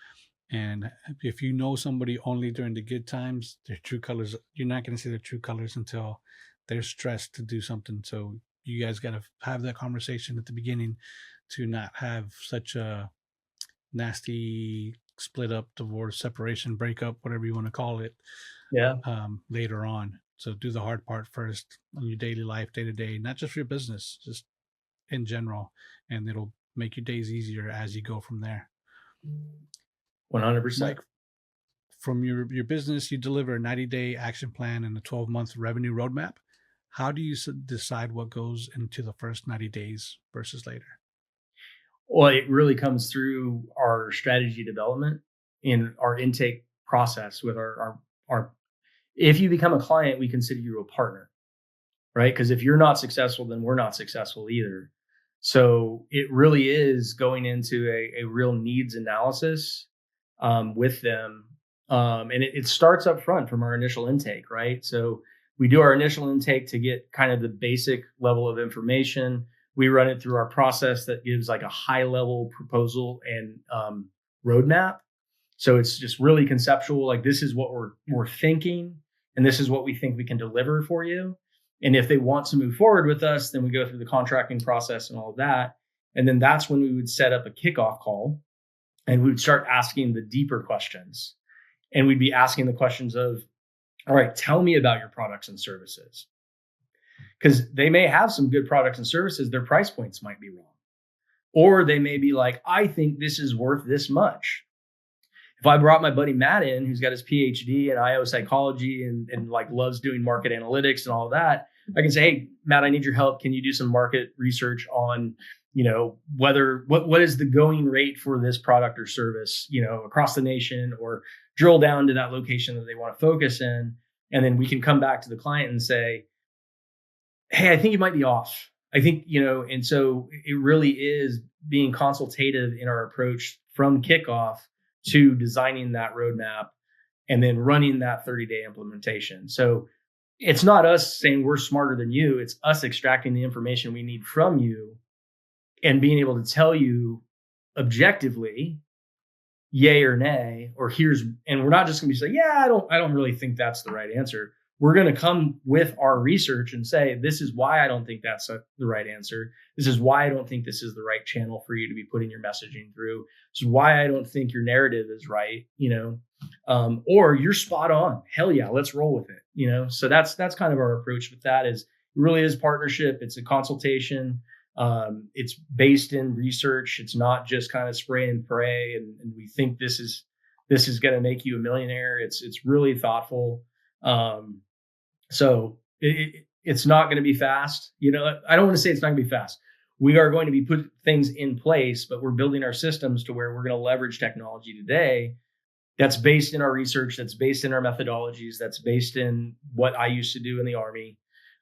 And if you know somebody only during the good times, their true colors, you're not going to see their true colors until they're stressed to do something. So you guys got to have that conversation at the beginning to not have such a nasty split up, divorce, separation, breakup, whatever you want to call it, Yeah. later on. So do the hard part first on your daily life, day to day, not just for your business, just in general, and it'll make your days easier as you go from there. 100%. Mike, from your business, you deliver a 90-day action plan and a 12-month revenue roadmap. How do you decide what goes into the first 90 days versus later? Well, it really comes through our strategy development in our intake process with our if you become a client, we consider you a partner, right? Because if you're not successful, then we're not successful either. So it really is going into a real needs analysis with them. And it starts up front from our initial intake, right? So we do our initial intake to get kind of the basic level of information. We run it through our process that gives like a high level proposal and roadmap. So it's just really conceptual. Like, this is what we're thinking, and this is what we think we can deliver for you. And if they want to move forward with us, then we go through the contracting process and all of that. And then that's when we would set up a kickoff call and we would start asking the deeper questions. And we'd be asking the questions of, all right, tell me about your products and services. Because they may have some good products and services, their price points might be wrong. Or they may be like, I think this is worth this much. If I brought my buddy Matt in, who's got his PhD in IO psychology and like loves doing market analytics and all of that, I can say, hey, Matt, I need your help. Can you do some market research on, whether what is the going rate for this product or service, across the nation, or drill down to that location that they want to focus in. And then we can come back to the client and say, hey, I think you might be off. I think, and so it really is being consultative in our approach from kickoff to designing that roadmap and then running that 30-day implementation. So it's not us saying we're smarter than you. It's us extracting the information we need from you and being able to tell you objectively, yay or nay, or and we're not just going to be saying, yeah, I don't really think that's the right answer. We're going to come with our research and say, this is why I don't think that's the right answer. This is why I don't think this is the right channel for you to be putting your messaging through. This is why I don't think your narrative is right, or you're spot on. Hell yeah, let's roll with it. So that's kind of our approach with that. It really is partnership. It's a consultation. It's based in research. It's not just kind of spray and pray. And we think this is going to make you a millionaire. It's really thoughtful. So it's not going to be fast. I don't want to say it's not going to be fast. We are going to be put things in place, but we're building our systems to where we're going to leverage technology today that's based in our research, that's based in our methodologies, that's based in what I used to do in the Army.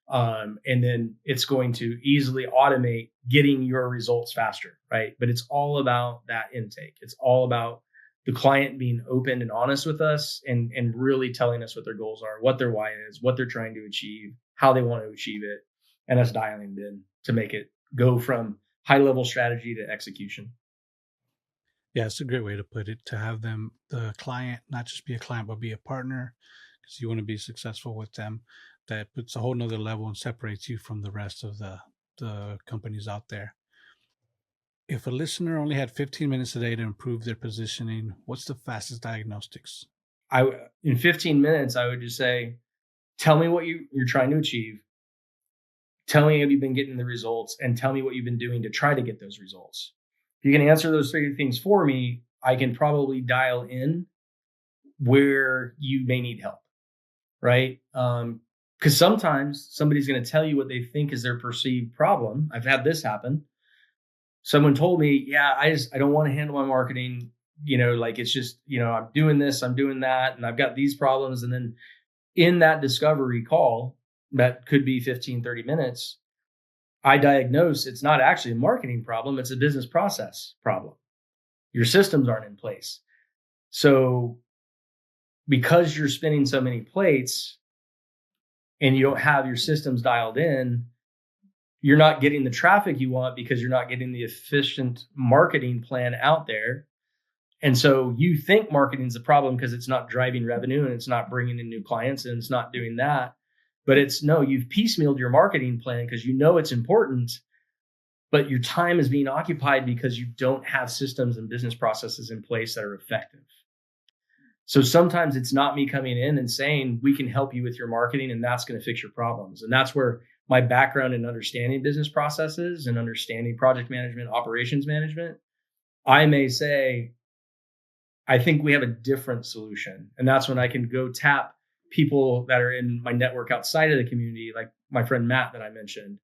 And then it's going to easily automate getting your results faster, right? But it's all about that intake. It's all about the client being open and honest with us and really telling us what their goals are, what their why is, what they're trying to achieve, how they want to achieve it, and us dialing it in to make it go from high level strategy to execution. Yeah, it's a great way to put it, to have the client, not just be a client, but be a partner, because you want to be successful with them. That puts a whole nother level and separates you from the rest of the companies out there. If a listener only had 15 minutes a day to improve their positioning, what's the fastest diagnostics? In 15 minutes, I would just say, tell me what you're trying to achieve. Tell me, have you been getting the results, and tell me what you've been doing to try to get those results. If you can answer those three things for me, I can probably dial in where you may need help, right? Because sometimes somebody's going to tell you what they think is their perceived problem. I've had this happen. Someone told me, yeah, I don't want to handle my marketing. Like it's just, I'm doing this, I'm doing that, and I've got these problems. And then in that discovery call, that could be 15, 30 minutes, I diagnose it's not actually a marketing problem. It's a business process problem. Your systems aren't in place. So because you're spinning so many plates and you don't have your systems dialed in, you're not getting the traffic you want because you're not getting the efficient marketing plan out there. And so you think marketing is a problem because it's not driving revenue and it's not bringing in new clients and it's not doing that. But you've piecemealed your marketing plan because it's important, but your time is being occupied because you don't have systems and business processes in place that are effective. So sometimes it's not me coming in and saying, we can help you with your marketing and that's going to fix your problems. And that's where my background in understanding business processes and understanding project management, operations management, I may say, I think we have a different solution. And that's when I can go tap people that are in my network outside of the community, like my friend Matt that I mentioned,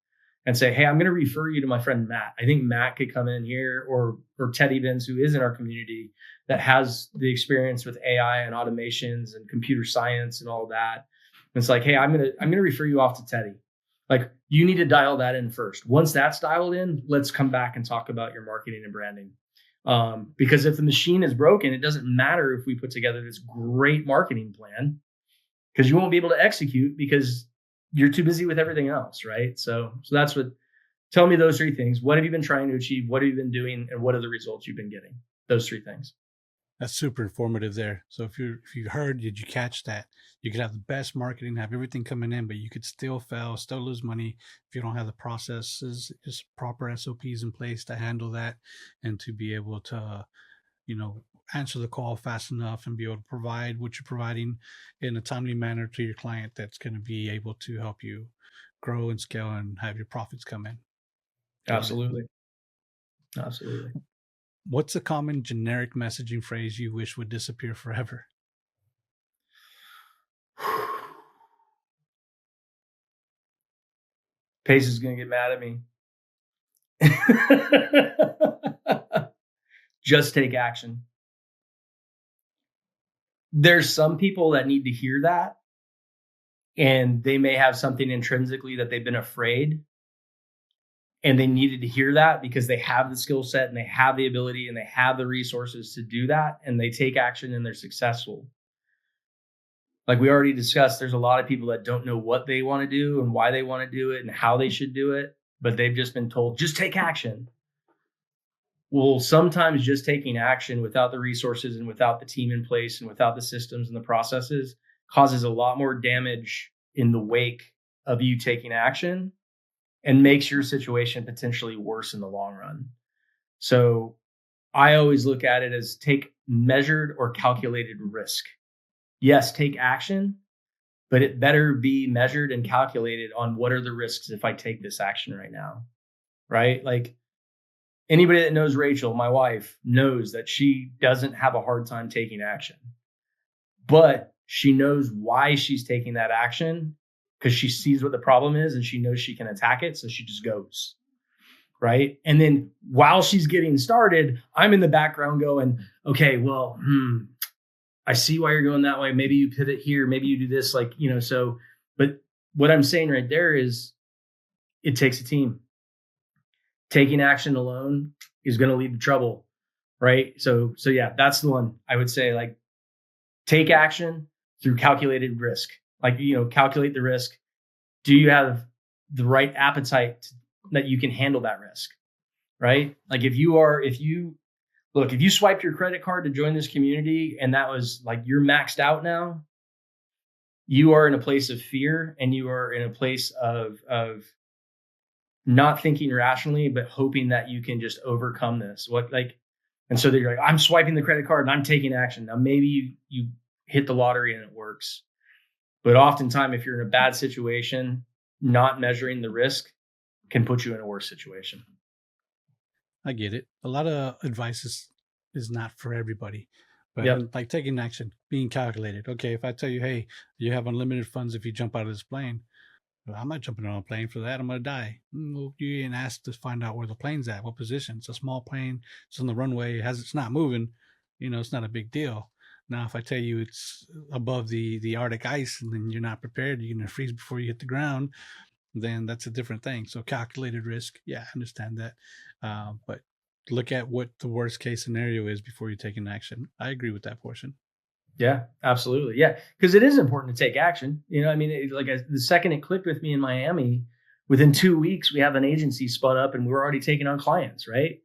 and say, hey, I'm going to refer you to my friend Matt. I think Matt could come in here, or Teddy Benz, who is in our community, that has the experience with AI and automations and computer science and all that. And it's like, hey, I'm gonna refer you off to Teddy. Like, you need to dial that in first. Once that's dialed in, let's come back and talk about your marketing and branding. Because if the machine is broken, it doesn't matter if we put together this great marketing plan, because you won't be able to execute because you're too busy with everything else, right? So that's tell me those three things. What have you been trying to achieve? What have you been doing? And what are the results you've been getting? Those three things. That's super informative there. So if you heard, did you catch that? You could have the best marketing, have everything coming in, but you could still fail, still lose money if you don't have the processes, just proper SOPs in place to handle that, and to be able to answer the call fast enough and be able to provide what you're providing in a timely manner to your client that's going to be able to help you grow and scale and have your profits come in. Love it. Absolutely. Absolutely. What's a common generic messaging phrase you wish would disappear forever? Pace is going to get mad at me. Just take action. There's some people that need to hear that, and they may have something intrinsically that they've been afraid, and they needed to hear that because they have the skill set and they have the ability and they have the resources to do that, and they take action and they're successful. Like we already discussed, there's a lot of people that don't know what they want to do and why they want to do it and how they should do it, but they've just been told, just take action. Well, sometimes just taking action without the resources and without the team in place and without the systems and the processes causes a lot more damage in the wake of you taking action and makes your situation potentially worse in the long run. So I always look at it as take measured or calculated risk. Yes, take action, but it better be measured and calculated on what are the risks if I take this action right now, right? Like anybody that knows Rachel, my wife, knows that she doesn't have a hard time taking action, but she knows why she's taking that action because she sees what the problem is and she knows she can attack it. So she just goes, right? And then while she's getting started, I'm in the background going, okay, well, I see why you're going that way. Maybe you pivot here. Maybe you do this, so, but what I'm saying right there is it takes a team. Taking action alone is going to lead to trouble, right? So yeah, that's the one I would say, like, take action through calculated risk. Like, calculate the risk. Do you have the right appetite that you can handle that risk, right? Like if you swiped your credit card to join this community and that was like, you're maxed out now, you are in a place of fear and you are in a place of not thinking rationally, but hoping that you can just overcome this. And so they're like, I'm swiping the credit card and I'm taking action. Now, maybe you hit the lottery and it works. But oftentimes, if you're in a bad situation, not measuring the risk can put you in a worse situation. I get it. A lot of advice is not for everybody, but Yep. like taking action, being calculated. Okay, if I tell you, hey, you have unlimited funds if you jump out of this plane, well, I'm not jumping on a plane for that. I'm going to die. Well, you ain't asked to find out where the plane's at, what position. It's a small plane. It's on the runway. It's not moving. It's not a big deal. Now, if I tell you it's above the Arctic ice and then you're not prepared, you're going to freeze before you hit the ground, then that's a different thing. So calculated risk, yeah, I understand that. But look at what the worst case scenario is before you take an action. I agree with that portion. Yeah, absolutely. Yeah, because it is important to take action. The second it clicked with me in Miami, within 2 weeks, we have an agency spun up and we're already taking on clients, right?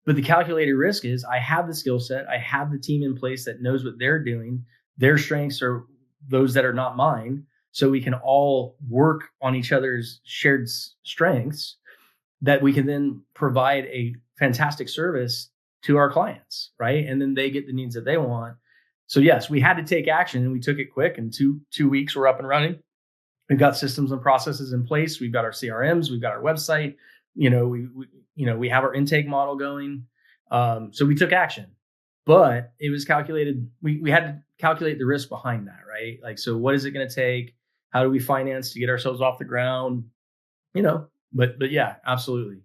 But the calculated risk is I have the skill set. I have the team in place that knows what they're doing. Their strengths are those that are not mine. So we can all work on each other's shared strengths that we can then provide a fantastic service to our clients, right? And then they get the needs that they want. So yes, we had to take action and we took it quick. In two weeks, we're up and running. We've got systems and processes in place. We've got our CRMs. We've got our website. We have our intake model going. So we took action, but it was calculated. We had to calculate the risk behind that, right? Like, so what is it going to take? How do we finance to get ourselves off the ground? But yeah, absolutely.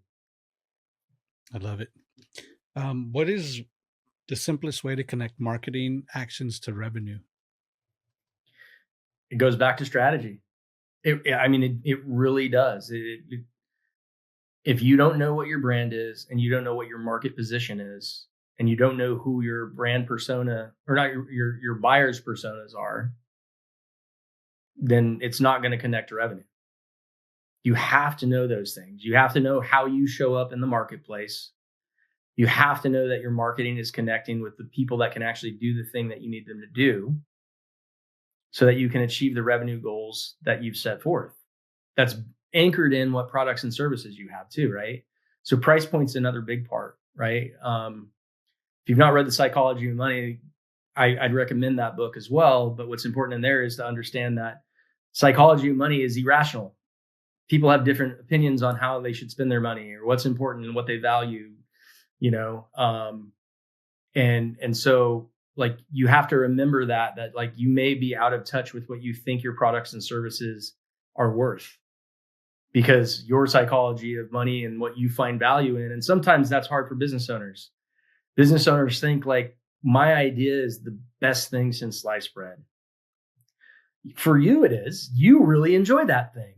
I love it. What is the simplest way to connect marketing actions to revenue? It goes back to strategy. It really does. If you don't know what your brand is and you don't know what your market position is and you don't know who your brand persona or not your buyers personas are, then it's not going to connect to revenue. You have to know those things. You have to know how you show up in the marketplace. You have to know that your marketing is connecting with the people that can actually do the thing that you need them to do so that you can achieve the revenue goals that you've set forth. That's anchored in what products and services you have too, right? So price point's another big part, right? If you've not read The Psychology of Money, I'd recommend that book as well. But what's important in there is to understand that psychology of money is irrational. People have different opinions on how they should spend their money or what's important and what they value, you know. And so like you have to remember that like you may be out of touch with what you think your products and services are worth because your psychology of money and what you find value in. And sometimes that's hard for business owners. Business owners think like my idea is the best thing since sliced bread. For you, it is. You really enjoy that thing.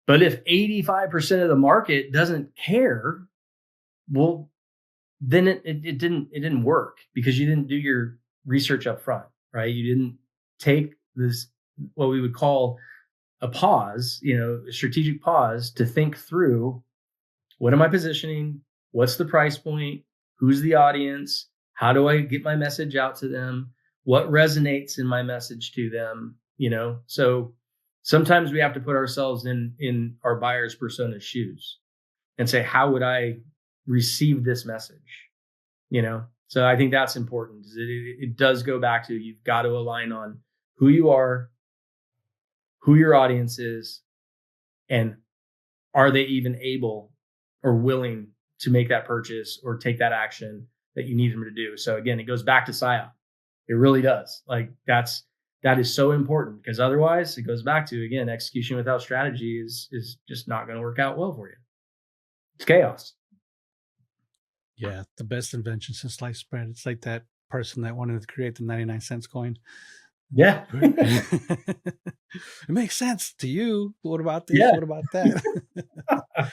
But if 85% of the market doesn't care, well, then it didn't work because you didn't do your research up front, right? You didn't take this, what we would call a pause, a strategic pause to think through, what am I positioning? What's the price point? Who's the audience? How do I get my message out to them? What resonates in my message to them? So sometimes we have to put ourselves in our buyer's persona's shoes and say, how would I receive this message? So I think that's important. It does go back to, you've got to align on who you are, who your audience is, and are they even able or willing to make that purchase or take that action that you need them to do. So again, it goes back to Psyop. It really does. Like that is so important, because otherwise it goes back to, again, execution without strategy is just not going to work out well for you. It's chaos. Yeah, the best invention since sliced bread. It's like that person that wanted to create the 99-cent coin. Yeah. It makes sense to you. What about this? Yeah. What about that?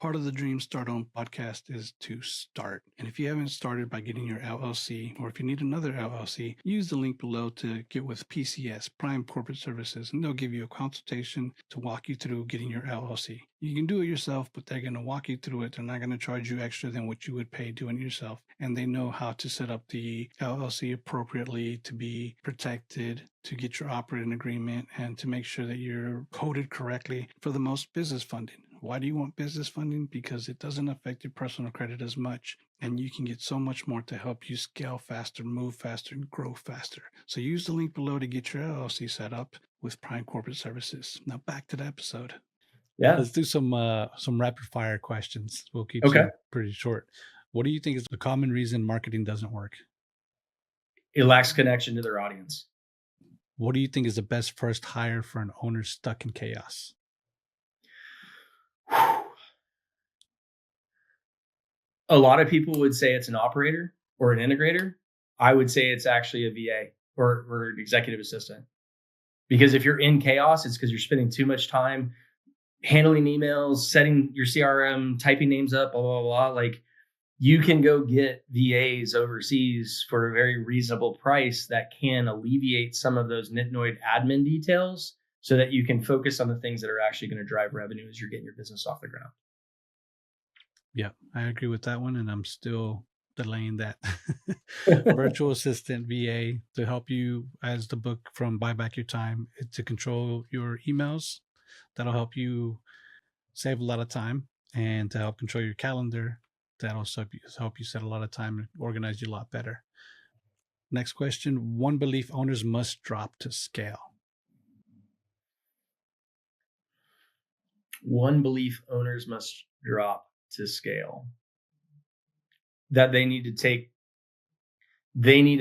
Part of the Dream Start On podcast is to start. And if you haven't started by getting your LLC, or if you need another LLC, use the link below to get with PCS, Prime Corporate Services, and they'll give you a consultation to walk you through getting your LLC. You can do it yourself, but they're going to walk you through it. They're not going to charge you extra than what you would pay doing it yourself. And they know how to set up the LLC appropriately to be protected, to get your operating agreement, and to make sure that you're coded correctly for the most business funding. Why do you want business funding? Because it doesn't affect your personal credit as much, and you can get so much more to help you scale faster, move faster, and grow faster. So use the link below to get your LLC set up with Prime Corporate Services. Now back to the episode. Yeah. Let's do some rapid fire questions. We'll keep Okay. some pretty short. What do you think is the common reason marketing doesn't work? It lacks connection to their audience. What do you think is the best first hire for an owner stuck in chaos? A lot of people would say it's an operator or an integrator. I would say it's actually a VA or an executive assistant. Because if you're in chaos, it's because you're spending too much time handling emails, setting your CRM, typing names up, blah, blah, blah. Like, you can go get VAs overseas for a very reasonable price that can alleviate some of those nitnoid admin details so that you can focus on the things that are actually going to drive revenue as you're getting your business off the ground. Yeah, I agree with that one, and I'm still delaying that. Virtual assistant VA to help you, as the book from Buy Back Your Time, to control your emails. That'll help you save a lot of time, and to help control your calendar. That'll help you set a lot of time and organize you a lot better. Next question: one belief owners must drop to scale. One belief owners must drop to scale: that they need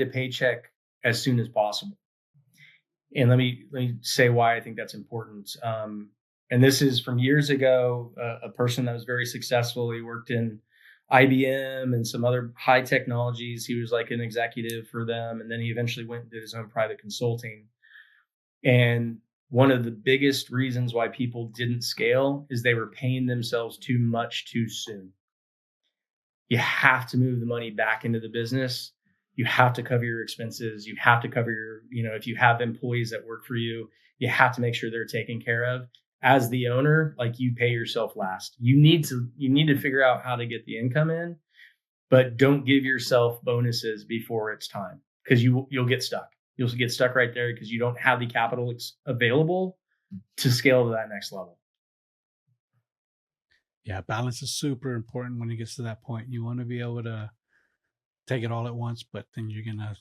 a paycheck as soon as possible. And let me say why I think that's important. And this is from years ago, a person that was very successful. He worked in IBM and some other high technologies. He was like an executive for them. And then he eventually went and did his own private consulting. And one of the biggest reasons why people didn't scale is they were paying themselves too much too soon. You have to move the money back into the business. You have to cover your expenses. You have to cover your, if you have employees that work for you, you have to make sure they're taken care of. As the owner, like, you pay yourself last. You need to figure out how to get the income in, but don't give yourself bonuses before it's time, because you'll get stuck. You'll get stuck right there because you don't have the capital available to scale to that next level. Yeah, balance is super important when it gets to that point. You want to be able to take it all at once, but then you're going to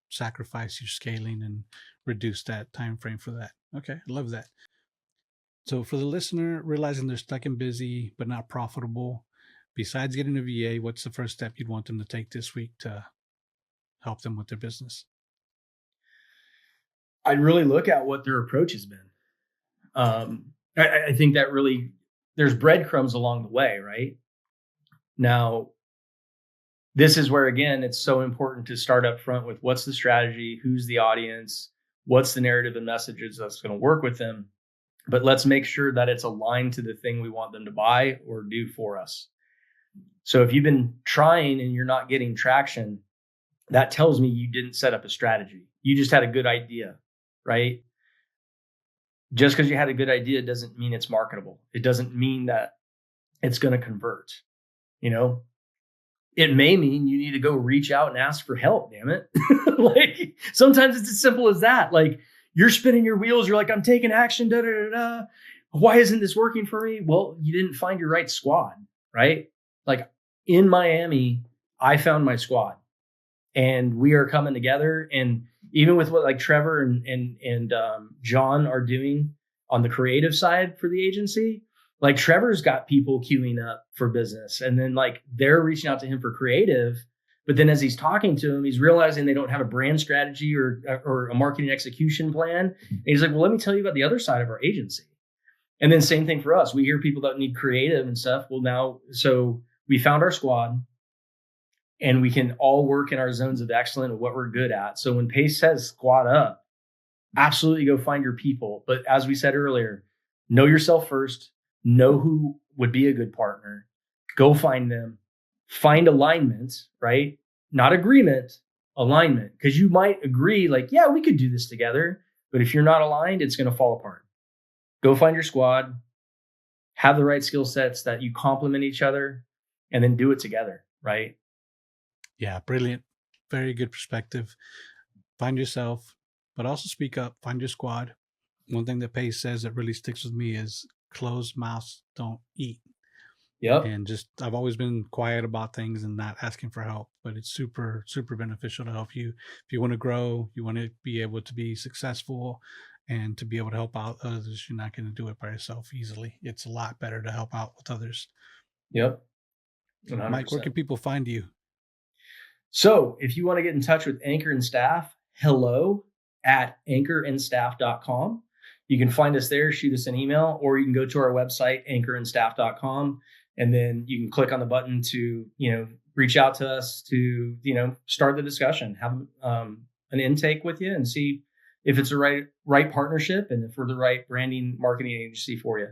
sacrifice your scaling and reduce that time frame for that. Okay, I love that. So for the listener realizing they're stuck and busy but not profitable, besides getting a VA, what's the first step you'd want them to take this week to help them with their business? I'd really look at what their approach has been. I think that really there's breadcrumbs along the way, right? Now, this is where, again, it's so important to start up front with what's the strategy, who's the audience, what's the narrative and messages that's going to work with them. But let's make sure that it's aligned to the thing we want them to buy or do for us. So if you've been trying and you're not getting traction, that tells me you didn't set up a strategy. You just had a good idea, right? Just because you had a good idea doesn't mean it's marketable. It doesn't mean that it's going to convert. It may mean you need to go reach out and ask for help, damn it. Like sometimes it's as simple as that. Like you're spinning your wheels. You're like, I'm taking action. Da, da, da, da. Why isn't this working for me? Well, you didn't find your right squad, right? Like in Miami, I found my squad and we are coming together. And even with what like Trevor and John are doing on the creative side for the agency, like Trevor's got people queuing up for business and then like they're reaching out to him for creative. But then as he's talking to him, he's realizing they don't have a brand strategy or a marketing execution plan. And he's like, well, let me tell you about the other side of our agency. And then same thing for us. We hear people that need creative and stuff. Well, now, so we found our squad and we can all work in our zones of excellence of what we're good at. So when Pace says squad up, absolutely go find your people. But as we said earlier, know yourself first. Know who would be a good partner, go find them, find alignment, right? Not agreement, alignment. Because you might agree like, yeah, we could do this together. But if you're not aligned, it's going to fall apart. Go find your squad, have the right skill sets that you complement each other, and then do it together, right? Yeah, brilliant. Very good perspective. Find yourself, but also speak up, find your squad. One thing that Pace says that really sticks with me is closed mouths don't eat. Yep. And just I've always been quiet about things and not asking for help, but it's super beneficial to help you if you want to grow, you want to be able to be successful and to be able to help out others. You're not going to do it by yourself easily. It's a lot better to help out with others. Yep. 100%. Mike, where can people find you? So if you want to get in touch with Anchor and Staff, hello at anchorandstaff.com. You can find us there, shoot us an email, or you can go to our website, anchorandstaff.com, and then you can click on the button to, reach out to us to, start the discussion, have an intake with you and see if it's the right partnership and if we're the right branding marketing agency for you.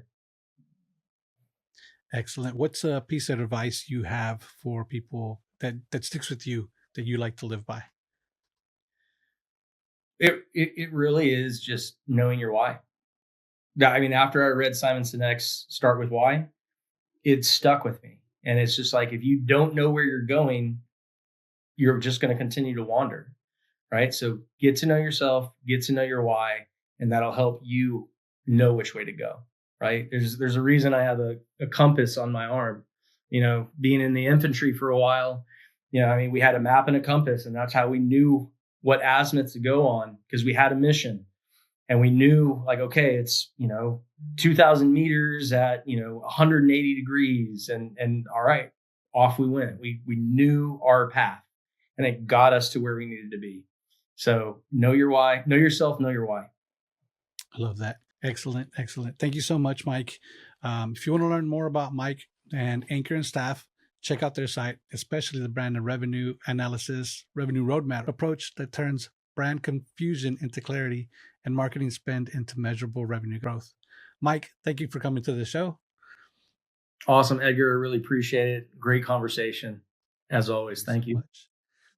Excellent. What's a piece of advice you have for people that sticks with you that you like to live by? It really is just knowing your why. I mean, after I read Simon Sinek's Start With Why, it stuck with me. And it's just like, if you don't know where you're going, you're just going to continue to wander, right? So get to know yourself, get to know your why, and that'll help you know which way to go, right? There's a reason I have a compass on my arm. Being in the infantry for a while, we had a map and a compass, and that's how we knew what azimuth to go on because we had a mission. And we knew like, okay, it's, 2,000 meters at, 180 degrees and all right, off we went. We knew our path and it got us to where we needed to be. So know your why, know yourself, know your why. I love that. Excellent. Thank you so much, Mike. If you want to learn more about Mike and Anchor and Staff, check out their site, especially the brand and revenue analysis, revenue roadmap approach that turns brand confusion into clarity and marketing spend into measurable revenue growth. Mike, thank you for coming to the show. Awesome, Edgar. I really appreciate it. Great conversation. As always, thank you.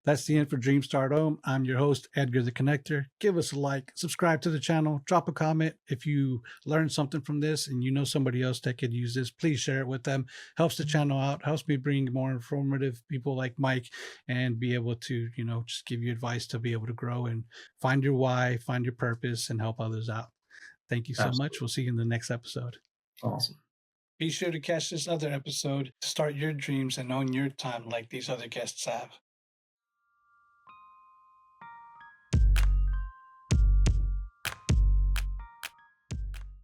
That's the end for Dream Stardom. I'm your host, Edgar the Connector. Give us a like, subscribe to the channel, drop a comment. If you learned something from this and you know somebody else that could use this, please share it with them. Helps the channel out, helps me bring more informative people like Mike and be able to, just give you advice to be able to grow and find your why, find your purpose, and help others out. Thank you so much. We'll see you in the next episode. Awesome. Be sure to catch this other episode to start your dreams and own your time like these other guests have.